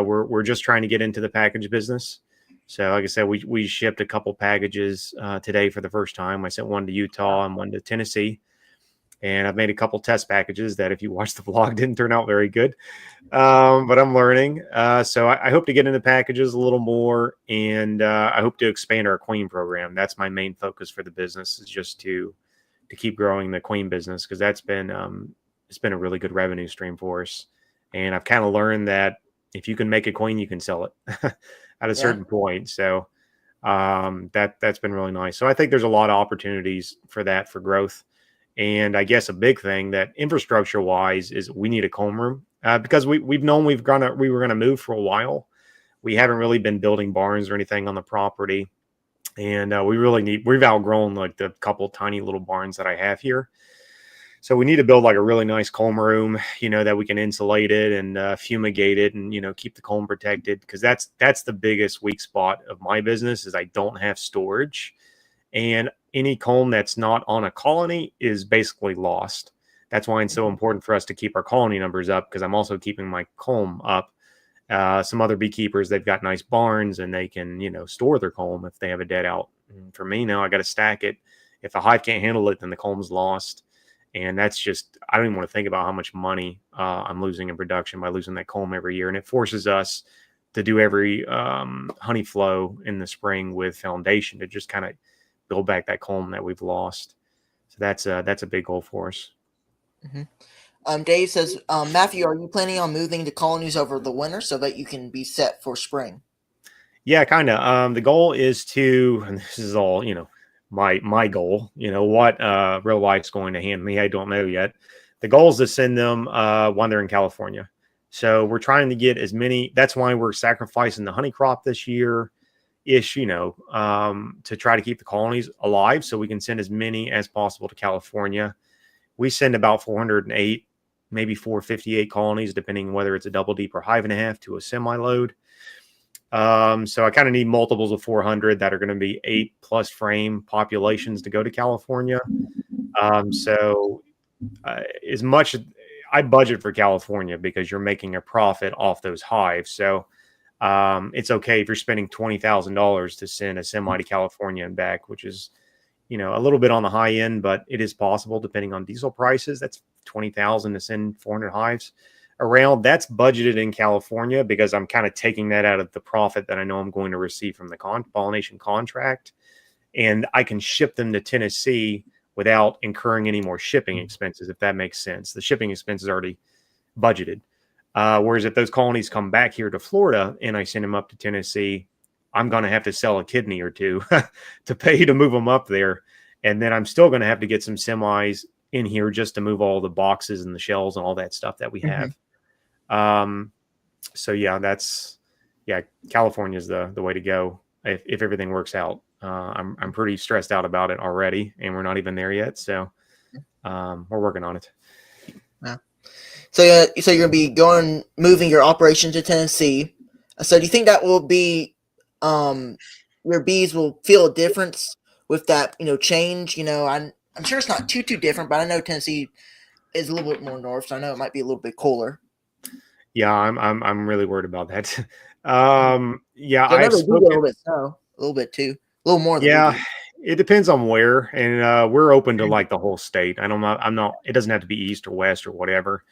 we're just trying to get into the package business. So, like I said, we shipped a couple packages today for the first time. I sent one to Utah and one to Tennessee, and I've made a couple test packages that, if you watch the vlog, didn't turn out very good. But I'm learning. So I hope to get into packages a little more, and I hope to expand our queen program. That's my main focus for the business, is just to keep growing the queen business, because that's been it's been a really good revenue stream for us. And I've kind of learned that if you can make a queen, you can sell it at a Yeah. certain point. So that's been really nice. So I think there's a lot of opportunities for that, for growth. And I guess a big thing that infrastructure wise is we need a comb room because we've known we were gonna move for a while. We haven't really been building barns or anything on the property, and we've outgrown like the couple tiny little barns that I have here. So we need to build like a really nice comb room, that we can insulate it and fumigate it, and keep the comb protected, because that's the biggest weak spot of my business is I don't have storage, and any comb that's not on a colony is basically lost. That's why it's so important for us to keep our colony numbers up, because I'm also keeping my comb up. Some other beekeepers, they've got nice barns and they can store their comb if they have a dead out. And for me now, I got to stack it. If the hive can't handle it, then the comb's lost. And that's just, I don't even want to think about how much money I'm losing in production by losing that comb every year. And it forces us to do every honey flow in the spring with foundation to just kind of build back that comb that we've lost. So that's a big goal for us. Dave says, Matthew, are you planning on moving to colonies over the winter so that you can be set for spring? Yeah, kind of. The goal is to, and this is all, my goal, what real life's going to hand me, I don't know yet. The goal is to send them when they're in California. So we're trying to get as many. That's why we're sacrificing the honey crop this year ish, to try to keep the colonies alive so we can send as many as possible to California. We send about 408, maybe 458 colonies, depending whether it's a double deep or hive and a half to a semi load. So I kind of need multiples of 400 that are going to be 8+ frame populations to go to California. So as much I budget for California because you're making a profit off those hives. So it's okay if you're spending $20,000 to send a semi to California and back, which is, a little bit on the high end, but it is possible depending on diesel prices. That's 20,000 to send 400 hives around. That's budgeted in California because I'm kind of taking that out of the profit that I know I'm going to receive from the pollination contract, and I can ship them to Tennessee without incurring any more shipping expenses, if that makes sense. The shipping expense is already budgeted. Whereas if those colonies come back here to Florida and I send them up to Tennessee, I'm going to have to sell a kidney or two to pay to move them up there. And then I'm still going to have to get some semis in here just to move all the boxes and the shells and all that stuff that we have. So yeah, California is the way to go if everything works out. I'm pretty stressed out about it already, and we're not even there yet. So we're working on it. Yeah. So you're gonna be moving your operation to Tennessee. So do you think that will be, your bees will feel a difference with that, change? I'm sure it's not too different, but I know Tennessee is a little bit more north, so I know it might be a little bit cooler. Yeah, I'm really worried about that. Yeah, So I know I've they do get a spoken. little bit snow, a little bit too, a little more than we Yeah, do. it depends on where, and we're open to like the whole state. I'm not. It doesn't have to be east or west or whatever.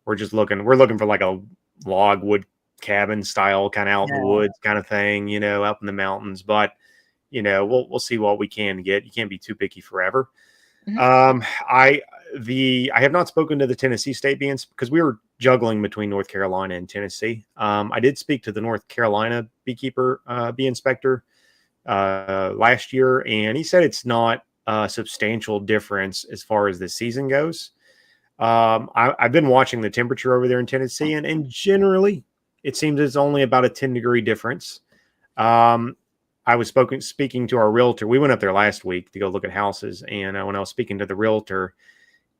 We're just looking. We're looking for like a log wood cabin style, kind of out in the Yeah. woods kind of thing, up in the mountains. But we'll see what we can get. You can't be too picky forever. Mhm. I have not spoken to the Tennessee state bees because we were juggling between North Carolina and Tennessee. I did speak to the North Carolina beekeeper, bee inspector last year, and he said it's not a substantial difference as far as the season goes. I've been watching the temperature over there in Tennessee, and generally, it seems it's only about a 10-degree difference. I was speaking to our realtor. We went up there last week to go look at houses, and when I was speaking to the realtor,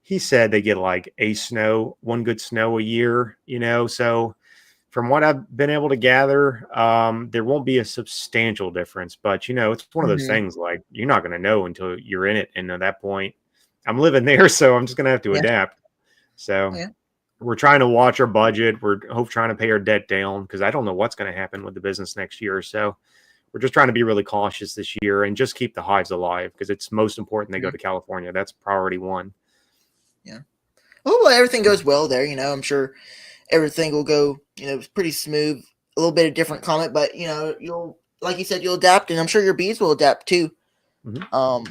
he said they get like one good snow a year. So from what I've been able to gather, there won't be a substantial difference. But it's one of those Mhm. things like you're not going to know until you're in it, and at that point, I'm living there, so I'm just going to have to Yeah. adapt. So Yeah. we're trying to watch our budget. We're trying to pay our debt down because I don't know what's going to happen with the business next year. So we're just trying to be really cautious this year and just keep the hives alive because it's most important they go Mhm. to California. That's priority one. Yeah. Well, everything goes well there. I'm sure everything will go, pretty smooth. A little bit of different climate, but you'll, like you said, you'll adapt, and I'm sure your bees will adapt too. Mm-hmm.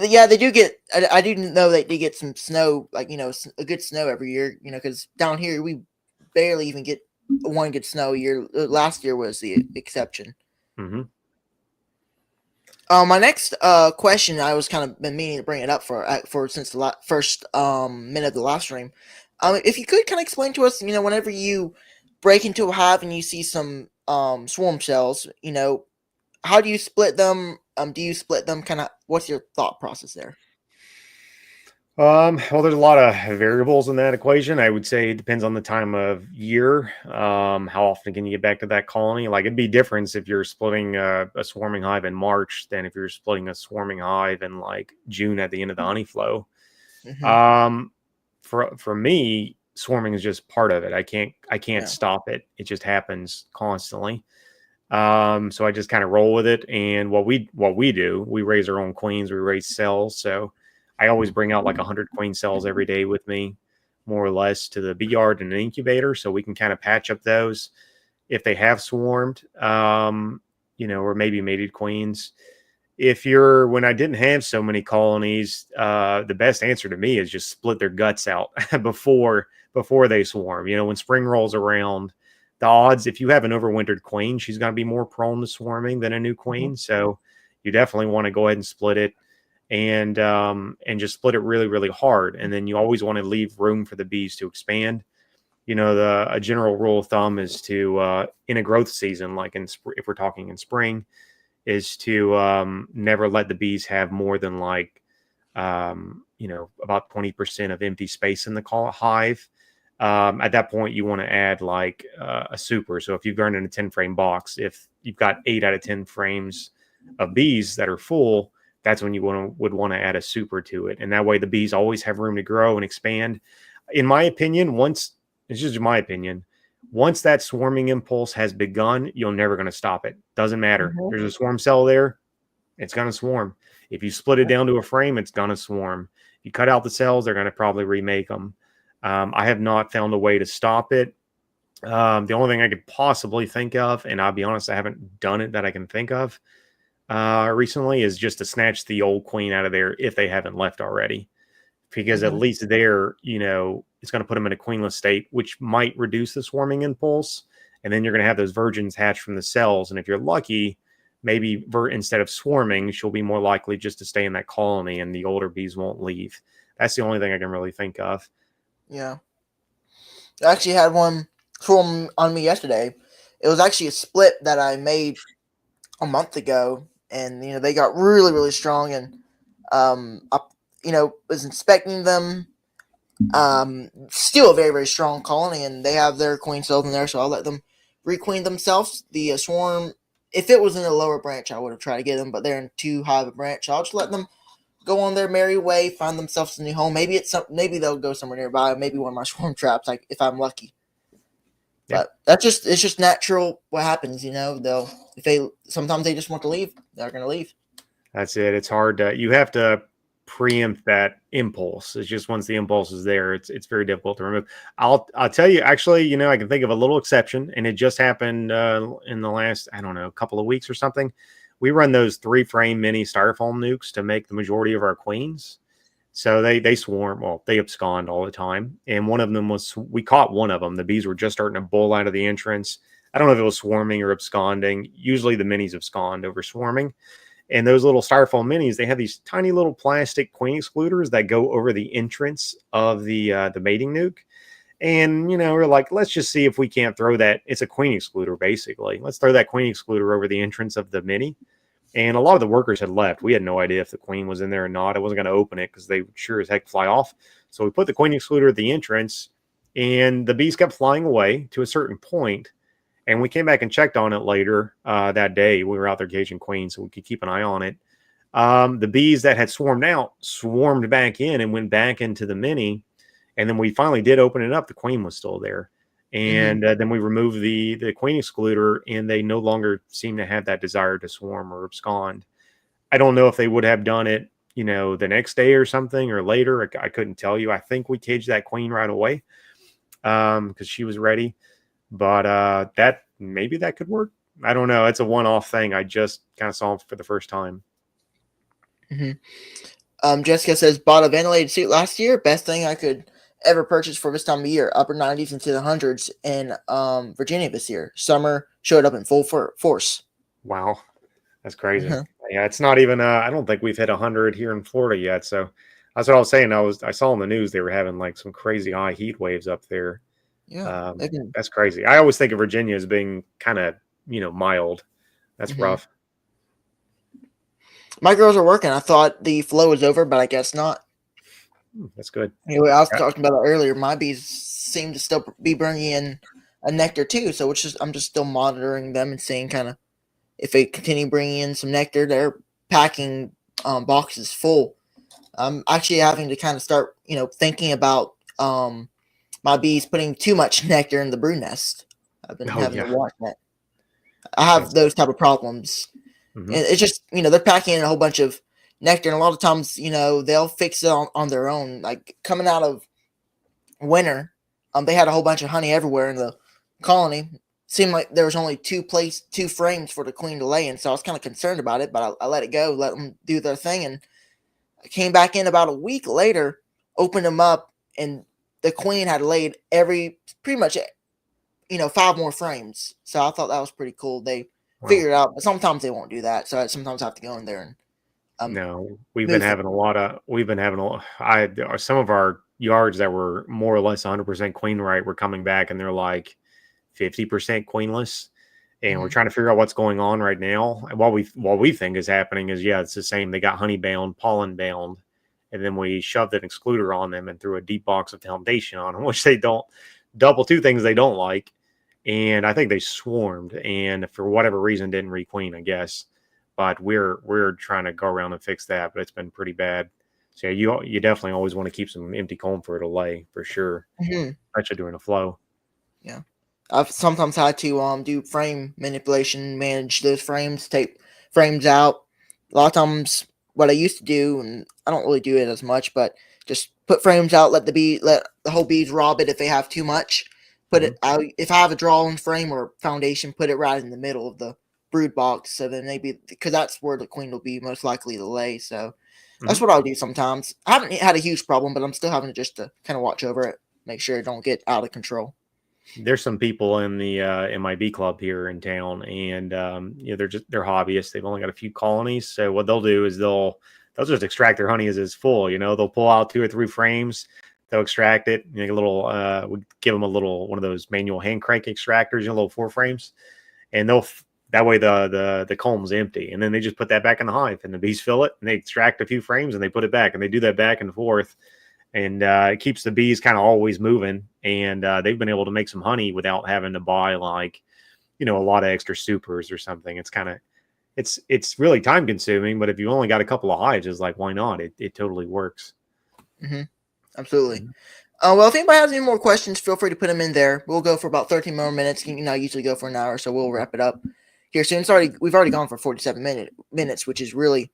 Yeah, they do get. I do know they do get some snow, like a good snow every year. Because down here we barely even get one good snow a year. Last year was the exception. Mm-hmm. My next question, I was kind of been meaning to bring it up for since the first minute of the live stream. If you could kind of explain to us, whenever you break into a hive and you see some swarm cells, how do you split them? Do you split them? Kind of, what's your thought process there? Well, there's a lot of variables in that equation. I would say it depends on the time of year. How often can you get back to that colony? Like it'd be different if you're splitting a swarming hive in March than if you're splitting a swarming hive in like June at the end of the honey flow. Mm-hmm. Um, for me, swarming is just part of it. I can't Yeah. stop it. It just happens constantly. So I just kind of roll with it. And what we do, we raise our own queens, we raise cells. So I always bring out like 100 queen cells every day with me, more or less, to the bee yard and an incubator, so we can kind of patch up those if they have swarmed, or maybe mated queens. If you're when I didn't have so many colonies, the best answer to me is just split their guts out before they swarm. When spring rolls around, the odds, if you have an overwintered queen, she's going to be more prone to swarming than a new Mm-hmm. queen. So you definitely want to go ahead and split it, and just split it really, really hard. And then you always want to leave room for the bees to expand. A general rule of thumb is to in a growth season, like if we're talking in spring, is to never let the bees have more than like about 20% of empty space in the hive. At that point, you want to add like a super. So if you've got in a 10 frame box, if you've got 8 out of 10 frames of bees that are full, that's when you would want to add a super to it. And that way the bees always have room to grow and expand. In my opinion, it's just my opinion, once that swarming impulse has begun, you're never going to stop it. Doesn't matter. Mm-hmm. There's a swarm cell there, it's going to swarm. If you split it down to a frame, it's going to swarm. If you cut out the cells, they're going to probably remake them. I have not found a way to stop it. The only thing I could possibly think of, and I'll be honest, I haven't done it that I can think of recently, is just to snatch the old queen out of there if they haven't left already. Because at Mm-hmm. least there, it's going to put them in a queenless state, which might reduce the swarming impulse. And then you're going to have those virgins hatch from the cells. And if you're lucky, maybe instead of swarming, she'll be more likely just to stay in that colony and the older bees won't leave. That's the only thing I can really think of. Yeah. I actually had one swarm on me yesterday. It was actually a split that I made a month ago, and they got really really strong, and I was inspecting them. Still a very very strong colony, and they have their queen cells in there, so I'll let them requeen themselves. The swarm, if it was in a lower branch, I would have tried to get them, but they're in too high of a branch. So I'll just let them go on their merry way, find themselves a new home. Maybe they'll go somewhere nearby. Maybe one of my swarm traps, like if I'm lucky. Yeah, But it's just natural what happens, They'll if they sometimes they just want to leave, they're gonna leave. that's it. It's hard you have to preempt that impulse. It's just once the impulse is there, it's very difficult to remove. I'll tell you, actually, I can think of a little exception, and it just happened in the last, I don't know, couple of weeks or something. We run those 3-frame mini styrofoam nukes to make the majority of our queens. So they swarm, well, they abscond all the time. And one of them we caught one of them. The bees were just starting to bowl out of the entrance. I don't know if it was swarming or absconding. Usually the minis abscond over swarming. And those little styrofoam minis, they have these tiny little plastic queen excluders that go over the entrance of the mating nuke. And, we're like, let's just see if we can't throw that. It's a queen excluder, basically. Let's throw that queen excluder over the entrance of the mini. And a lot of the workers had left. We had no idea if the queen was in there or not. I wasn't going to open it because they would sure as heck fly off. So we put the queen excluder at the entrance, and the bees kept flying away to a certain point. And we came back and checked on it later that day. We were out there gauging queens, so we could keep an eye on it. The bees that had swarmed out swarmed back in and went back into the mini. And then we finally did open it up. The queen was still there. Mm-hmm. And then we removed the queen excluder, and they no longer seem to have that desire to swarm or abscond. I don't know if they would have done it, the next day or something or later. I couldn't tell you. I think we caged that queen right away because she was ready. But that maybe that could work. I don't know. It's a one-off thing. I just kind of saw for the first time. Mm-hmm. Jessica says bought a ventilated suit last year. Best thing I could ever purchase for this time of year. Upper 90s into the hundreds in Virginia this year. Summer showed up in full force. Wow, that's crazy. Uh-huh. Yeah, it's not even. I don't think we've hit 100 here in Florida yet. So that's what I was saying. I saw in the news they were having like some crazy high heat waves up there. Yeah, they've been. That's crazy. I always think of Virginia as being kind of mild. That's Mhm. rough. My girls are working. I thought the flow was over, but I guess not. That's good. Anyway, I was Yeah. talking about it earlier. My bees seem to still be bringing in a nectar too, so I'm just still monitoring them and seeing kind of if they continue bringing in some nectar. They're packing boxes full. I'm actually having to kind of start, thinking about my bees putting too much nectar in the brood nest. I've been Oh having to yeah. watch that. I have That's. those type of problems. Hmm. And it's just, they're packing in a whole bunch of nectar, and a lot of times, they'll fix it on their own. Like coming out of winter, they had a whole bunch of honey everywhere in the colony. Seemed like there was only two frames for the queen to lay in, so I was kind of concerned about it, but I let it go, let them do their thing, and I came back in about a week later, opened them up, and the queen had laid pretty much, 5 more frames. So I thought that was pretty cool. They Wow. figured it out, but sometimes they won't do that. So I sometimes have to go in there and No, we've been move things. having a lot of. We've been having a. I some of our yards that were more or less 100% queen right were coming back, and they're like 50% queenless. And we're Mm-hmm. trying to figure out what's going on right now. And what we think is happening is, yeah, it's the same. They got honey bound, pollen bound, and then we shoved an excluder on them and threw a deep box of foundation on them, which they don't double two things they don't like. And I think they swarmed, and for whatever reason didn't requeen, I guess. But we're trying to go around and fix that, but it's been pretty bad. So yeah, you definitely always want to keep some empty comb for it to lay for sure, Mm-hmm. especially during a flow. Yeah. I've sometimes had to do frame manipulation, manage those frames, take frames out. A lot of times, what I used to do, and I don't really do it as much, but just put frames out, let the whole bees rob it if they have too much. Put Hmm. it out if I have a drawing frame or foundation, put it right in the middle of the brood box, so then maybe because that's where the queen will be most likely to lay. So that's Hmm. what I'll do sometimes. I haven't had a huge problem, but I'm still having to just to kind of watch over it, make sure it don't get out of control. There's some people in the MIB club here in town, and they're hobbyists. They've only got a few colonies, so what they'll do is they'll just extract their honey as it's full. They'll pull out 2 or 3 frames, they'll extract it. A little, we give them a little one of those manual hand crank extractors, little 4 frames, and that way the comb's empty, and then they just put that back in the hive, and the bees fill it, and they extract a few frames, and they put it back, and they do that back and forth, and it keeps the bees kind of always moving. And they've been able to make some honey without having to buy like a lot of extra supers or something. It's kind of it's really time consuming, but if you only got a couple of hives, it's like why not? It totally works. Mm-hmm. Absolutely. Mhm. Well, if anybody has any more questions, feel free to put them in there. We'll go for about 13 more minutes. I usually go for an hour, so we'll wrap it up here soon. We've already gone for 47 minutes, which is really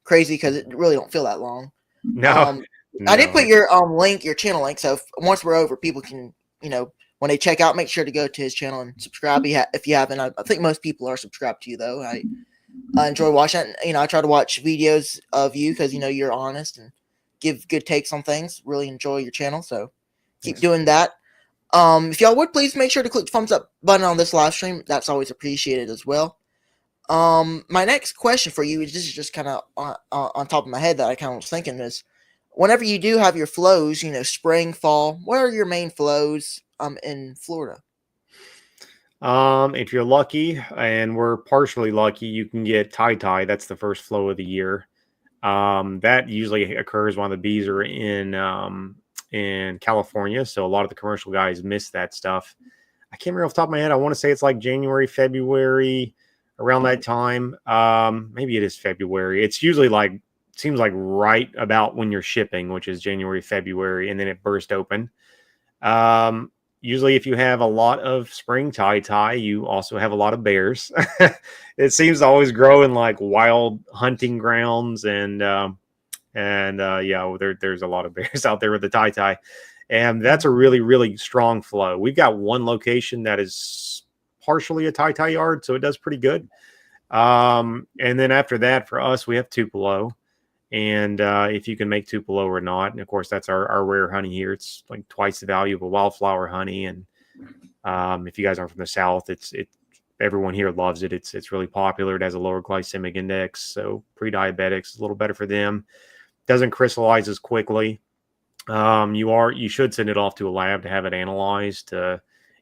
crazy because it really don't feel that long. No, Um, I did put no, your your channel link, so once we're over, people can when they check out, make sure to go to his channel and subscribe. If you haven't, I think most people are subscribed to you though. I enjoy watching it. I try to watch videos of you because you're honest and give good takes on things. Really enjoy your channel, so keep thanks. doing that. If y'all would please make sure to click the thumbs up button on this live stream. That's always appreciated as well. My next question for you is this is just kind of on top of my head that I kind of was thinking is, whenever you do have your flows, spring, fall, what are your main flows in Florida? If you're lucky, and we're partially lucky, you can get tie. That's the first flow of the year. That usually occurs when the bees are in California, so a lot of the commercial guys miss that stuff. I can't remember off the top of my head. I want to say it's like January, February, around that time. Maybe it is February. It's usually like seems like right about when you're shipping, which is January, February, and then it burst open. Um, Usually, if you have a lot of spring tie, you also have a lot of bears. It seems to always grow in like wild hunting grounds, and yeah, well, there's a lot of bears out there with the tie, and that's a really really strong flow. We've got one location that is partially a tie yard, so it does pretty good. And then after that, for us, we have Tupelo. And if you can make Tupelo or not, and of course that's our rare honey here. It's like twice the value of a wildflower honey. And if you guys aren't from the South, it's everyone here loves it. It's really popular. It has a lower glycemic index, so pre-diabetics is a little better for them. Doesn't crystallize as quickly. You should send it off to a lab to have it analyzed, and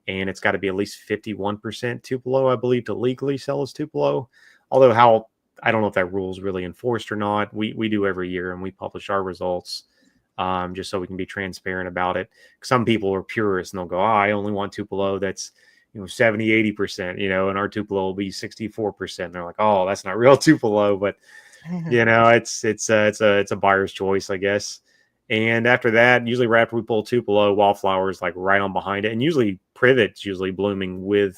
it's got to be at least 51% Tupelo, I believe, to legally sell as Tupelo. Although how I don't know if that rule is really enforced or not. We do every year, and we publish our results just so we can be transparent about it. Some people are purists and they'll go, I only want Tupelo that's 70, 80%, and our Tupelo will be 64%. They're like, oh, that's not real Tupelo, but it's a buyer's choice, I guess. And after that, usually right after we pull Tupelo, wildflowers like right on behind it, and usually privet's usually blooming with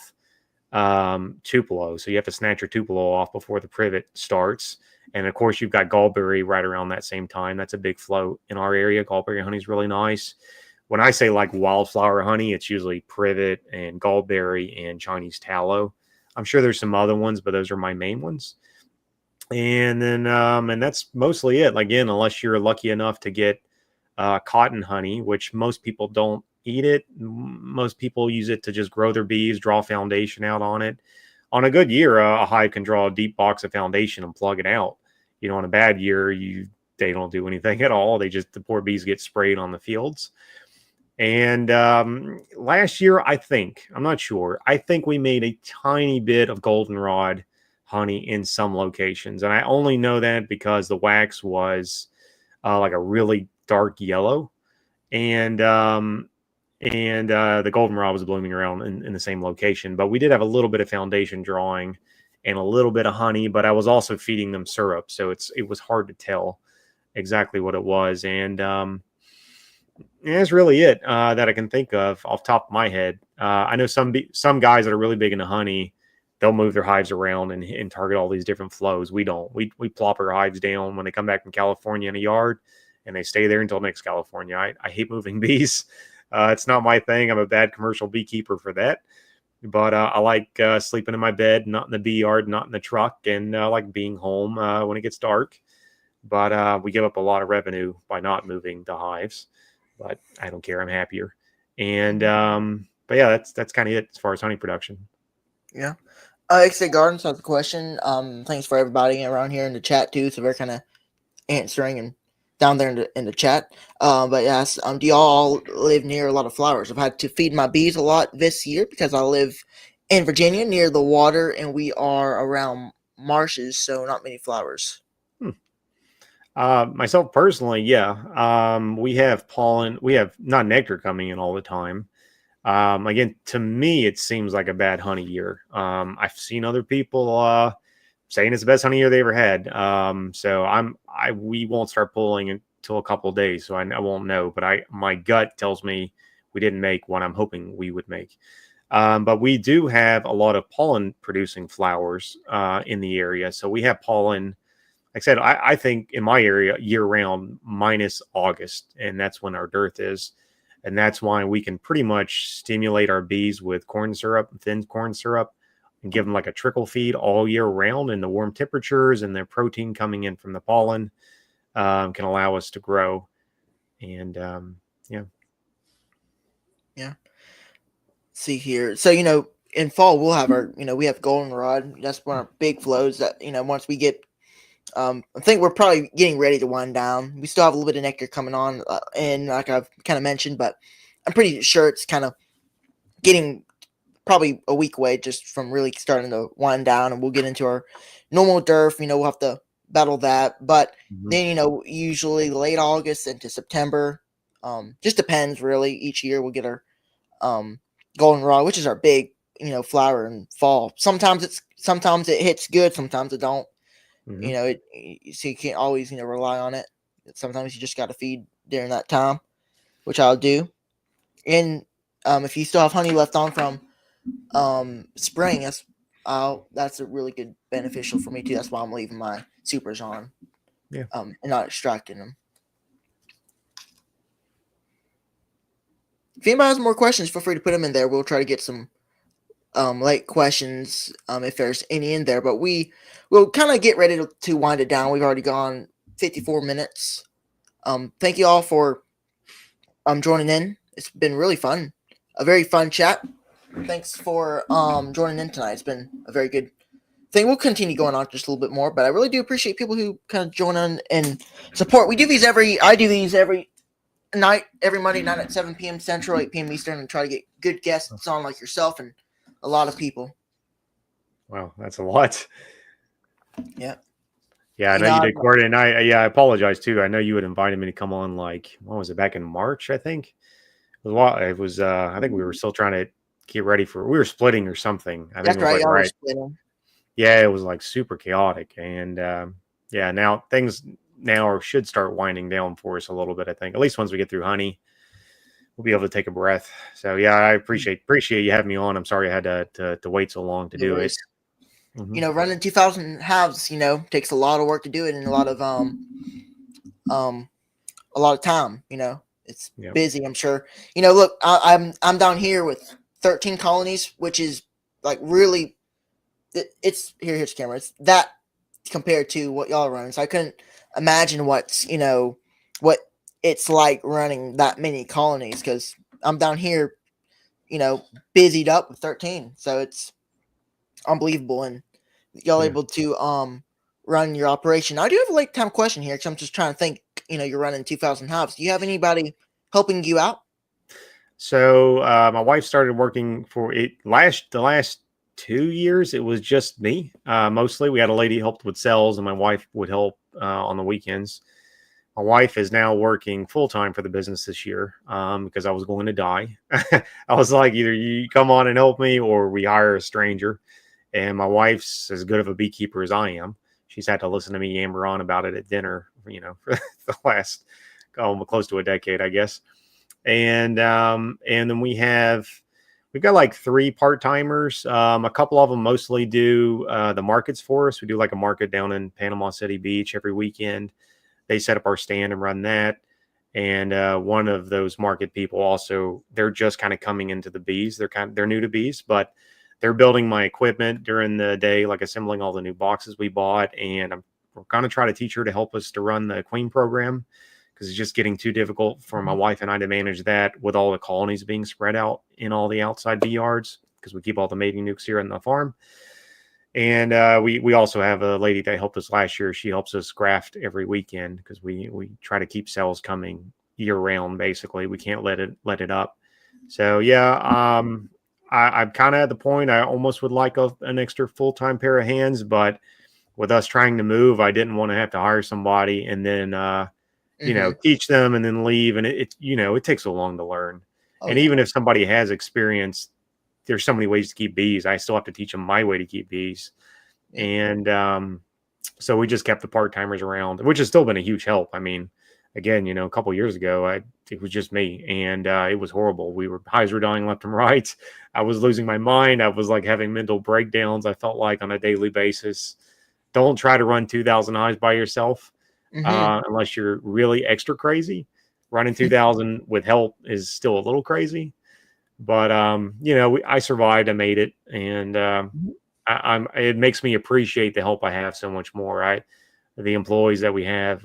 Tupelo. So you have to snatch your Tupelo off before the privet starts. And of course, you've got gallberry right around that same time. That's a big float in our area. Gallberry honey is really nice. When I say like wildflower honey, it's usually privet and gallberry and Chinese tallow. I'm sure there's some other ones, but those are my main ones. And then, and that's mostly it. Again, unless you're lucky enough to get cotton honey, which most people don't eat it. Most people use it to just grow their bees, draw foundation out on it. On a good year, a hive can draw a deep box of foundation and plug it out. On a bad year, they don't do anything at all. The poor bees get sprayed on the fields. And last year, I'm not sure. I think we made a tiny bit of goldenrod honey in some locations. And I only know that because the wax was like a really dark yellow. And the goldenrod was blooming around in the same location. But we did have a little bit of foundation drawing and a little bit of honey, but I was also feeding them syrup. So it was hard to tell exactly what it was. And that's really it that I can think of off the top of my head. I know some guys that are really big into honey, they'll move their hives around and target all these different flows. We don't. We plop our hives down when they come back from California in a yard, and they stay there until next California. I hate moving bees. It's not my thing. I'm a bad commercial beekeeper for that. But I like sleeping in my bed, not in the bee yard, not in the truck, and I like being home when it gets dark. But we give up a lot of revenue by not moving the hives. But I don't care. I'm happier. And but yeah, that's kind of it as far as honey production. Yeah. Exit Gardens has a question. Thanks for everybody around here in the chat too. So we're kind of answering and down there in the chat. But yes, do y'all live near a lot of flowers? I've had to feed my bees a lot this year because I live in Virginia near the water, and we are around marshes, so not many flowers. Myself personally, yeah. We have pollen. We have not nectar coming in all the time. Again, to me, it seems like a bad honey year. I've seen other people saying it's the best honey year they ever had. So we won't start pulling until a couple of days, so I won't know. But my gut tells me we didn't make what I'm hoping we would make. But we do have a lot of pollen producing flowers in the area. So we have pollen. Like I said, I think in my area year round minus August, and that's when our dearth is. And that's why we can pretty much stimulate our bees with corn syrup, thin corn syrup, and give them like a trickle feed all year round. And the warm temperatures and the protein coming in from the pollen can allow us to grow. And yeah. Yeah. See here. So, in fall, we'll have we have goldenrod. That's one of our big flows that, once we get, I think we're probably getting ready to wind down. We still have a little bit of nectar coming on, and like I've kind of mentioned, but I'm pretty sure it's kind of getting probably a week away just from really starting to wind down, and we'll get into our normal dearth. We'll have to battle that, but then usually late August into September, just depends really. Each year we'll get our goldenrod, which is our big flower in fall. Sometimes it hits good, sometimes it don't. So you can't always rely on it. Sometimes you just got to feed during that time, which I'll do. And if you still have honey left on from spring, that's a really good beneficial for me too. That's why I'm leaving my supers on, and not extracting them. If anybody has more questions, feel free to put them in there. We'll try to get some late questions if there's any in there. But we'll kind of get ready to wind it down. We've already gone 54 minutes. Thank you all for joining in. It's been really fun. A very fun chat. Thanks for joining in tonight. It's been a very good thing. We'll continue going on just a little bit more, but I really do appreciate people who kind of join on and support. We do these I do these every night, every Monday night at 7 p.m. Central, 8 p.m. Eastern, and try to get good guests on like yourself and a lot of people. Wow, that's a lot. Yeah. Yeah, I know you did, Courtney, and I apologize too. I know you had invited me to come on, like, what was it, back in March, I think? It was I think we were still trying to get ready we were splitting or something. I think That's it was right. like Y'all were right. splitting. Yeah, it was like super chaotic, and yeah, now things should start winding down for us a little bit. I think at least once we get through honey, we'll be able to take a breath. So yeah, I appreciate you having me on. I'm sorry I had to wait so long to do it. You know, running 2,000 halves, you know, takes a lot of work to do it and a lot of time. You know, it's busy. I'm sure. You know, look, I'm down here with 13 colonies, which is like really, it's here's the camera. It's that compared to what y'all run. So I couldn't imagine what it's like running that many colonies because I'm down here, you know, busied up with 13. So it's unbelievable, and y'all able to run your operation. I do have a late time question here because I'm just trying to think. You know, you're running 2,000 hives. Do you have anybody helping you out? So my wife started working for it the last 2 years. It was just me mostly. We had a lady helped with sales, and my wife would help on the weekends. My wife is now working full time for the business this year because I was going to die. I was like, either you come on and help me, or we hire a stranger. And my wife's as good of a beekeeper as I am. She's had to listen to me yammer on about it at dinner, you know, for the last close to a decade, I guess. And then we've got like 3 part-timers. A couple of them mostly do the markets for us. We do like a market down in Panama City Beach every weekend. They set up our stand and run that. And one of those market people also, they're just kind of coming into the bees. They're new to bees, but they're building my equipment during the day, like assembling all the new boxes we bought. And we're going to try to teach her to help us to run the queen program, because it's just getting too difficult for my wife and I to manage that with all the colonies being spread out in all the outside bee yards, because we keep all the mating nukes here on the farm. And we also have a lady that helped us last year. She helps us graft every weekend because we try to keep cells coming year round. Basically, we can't let it up. So yeah, I'm kind of at the point I almost would like an extra full-time pair of hands, but with us trying to move, I didn't want to have to hire somebody and then you know, teach them and then leave. And it you know, it takes so long to learn. And even if somebody has experience, there's so many ways to keep bees. I still have to teach them my way to keep bees. And so we just kept the part-timers around, which has still been a huge help. I mean, again, you know, a couple of years ago, it was just me, and it was horrible. Hives were dying left and right. I was losing my mind. I was like having mental breakdowns, I felt like, on a daily basis. Don't try to run 2,000 hives by yourself unless you're really extra crazy. Running 2,000 with help is still a little crazy. But you know, I survived. I made it, and it makes me appreciate the help I have so much more. The employees that we have,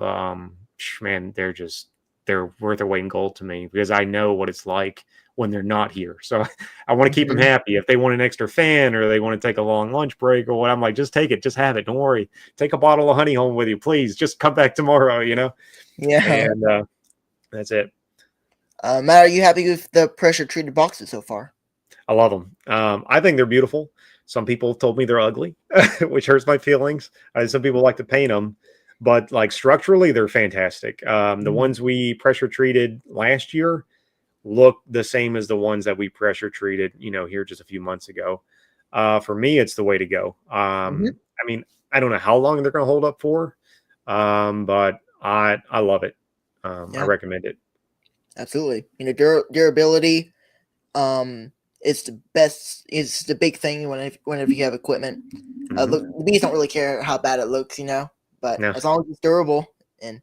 man, they're worth their weight in gold to me, because I know what it's like when they're not here. So I want to keep them happy. If they want an extra fan, or they want to take a long lunch break or what, I'm like, just take it, just have it. Don't worry. Take a bottle of honey home with you, please. Just come back tomorrow, you know? Yeah. And that's it. Matt, are you happy with the pressure treated boxes so far? I love them. I think they're beautiful. Some people told me they're ugly, which hurts my feelings. Some people like to paint them, but like structurally, they're fantastic. The ones we pressure treated last year look the same as the ones that we pressure treated, you know, here just a few months ago. For me, it's the way to go. I mean, I don't know how long they're going to hold up for, but I love it. I recommend it. Absolutely. You know, durability is the best, is the big thing whenever you have equipment. Look, the bees don't really care how bad it looks, you know, but as long as it's durable. And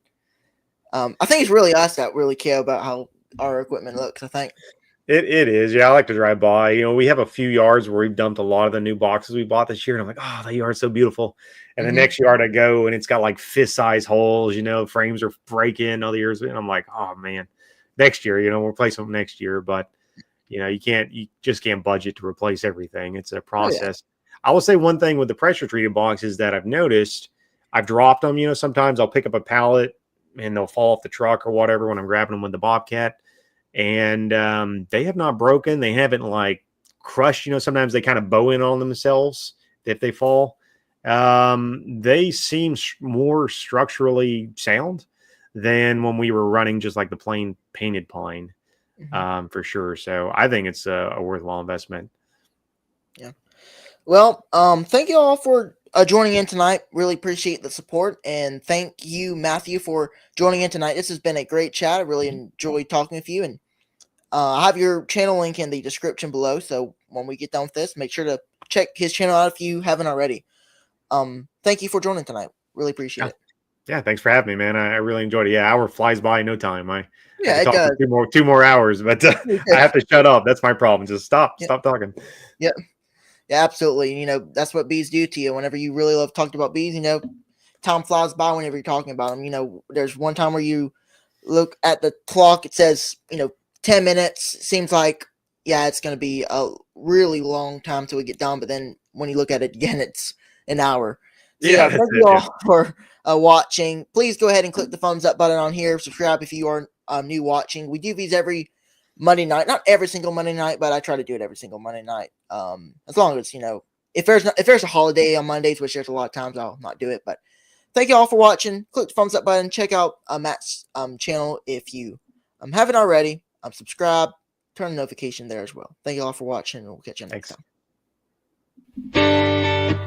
I think it's really us that really care about how our equipment looks, I think. It is. Yeah, I like to drive by. You know, we have a few yards where we've dumped a lot of the new boxes we bought this year, and I'm like, oh, that yard's so beautiful. And the next yard I go, and it's got like fist-size holes, you know, frames are breaking other years. And I'm like, oh, man, next year, you know, we'll play some next year. But You just can't budget to replace everything. It's a Oh yeah. process. I will say one thing with the pressure treated boxes that I've noticed, I've dropped them. Sometimes I'll pick up a pallet and they'll fall off the truck or whatever when I'm grabbing them with the Bobcat, and they have not broken. They haven't like crushed. Sometimes they kind of bow in on themselves if they fall. They seem more structurally sound than when we were running just like the plain painted pine, for sure. So I think it's a worthwhile investment. Yeah. Well, thank you all for joining in tonight. Really appreciate the support, and thank you, Matthew, for joining in tonight. This has been a great chat. I really enjoyed talking with you, and I have your channel link in the description below. So when we get done with this, make sure to check his channel out if you haven't already. Thank you for joining tonight. Really appreciate Yeah. it. Yeah, thanks for having me, man. I really enjoyed it. Yeah, hour flies by in no time. I Yeah, could it talk for does. two more hours, but I have to shut up. That's my problem. Just stop Yeah, talking. yeah, yeah, absolutely. That's what bees do to you. Whenever you really love talking about bees, time flies by whenever you're talking about them. There's one time where you look at the clock, it says, 10 minutes. Seems like, yeah, it's going to be a really long time till we get done. But then when you look at it again, it's an hour. So, Yeah, yeah, that's thank you it. Yeah. all for watching. Please go ahead and click the thumbs up button on here. Subscribe if you are new watching. We do these every Monday night. Not every single Monday night, but I try to do it every single Monday night. As long as, if there's a holiday on Mondays, which there's a lot of times, I'll not do it. But thank you all for watching. Click the thumbs up button. Check out Matt's channel if you haven't already. Subscribe. Turn the notification there as well. Thank you all for watching. We'll catch you next Thanks. time.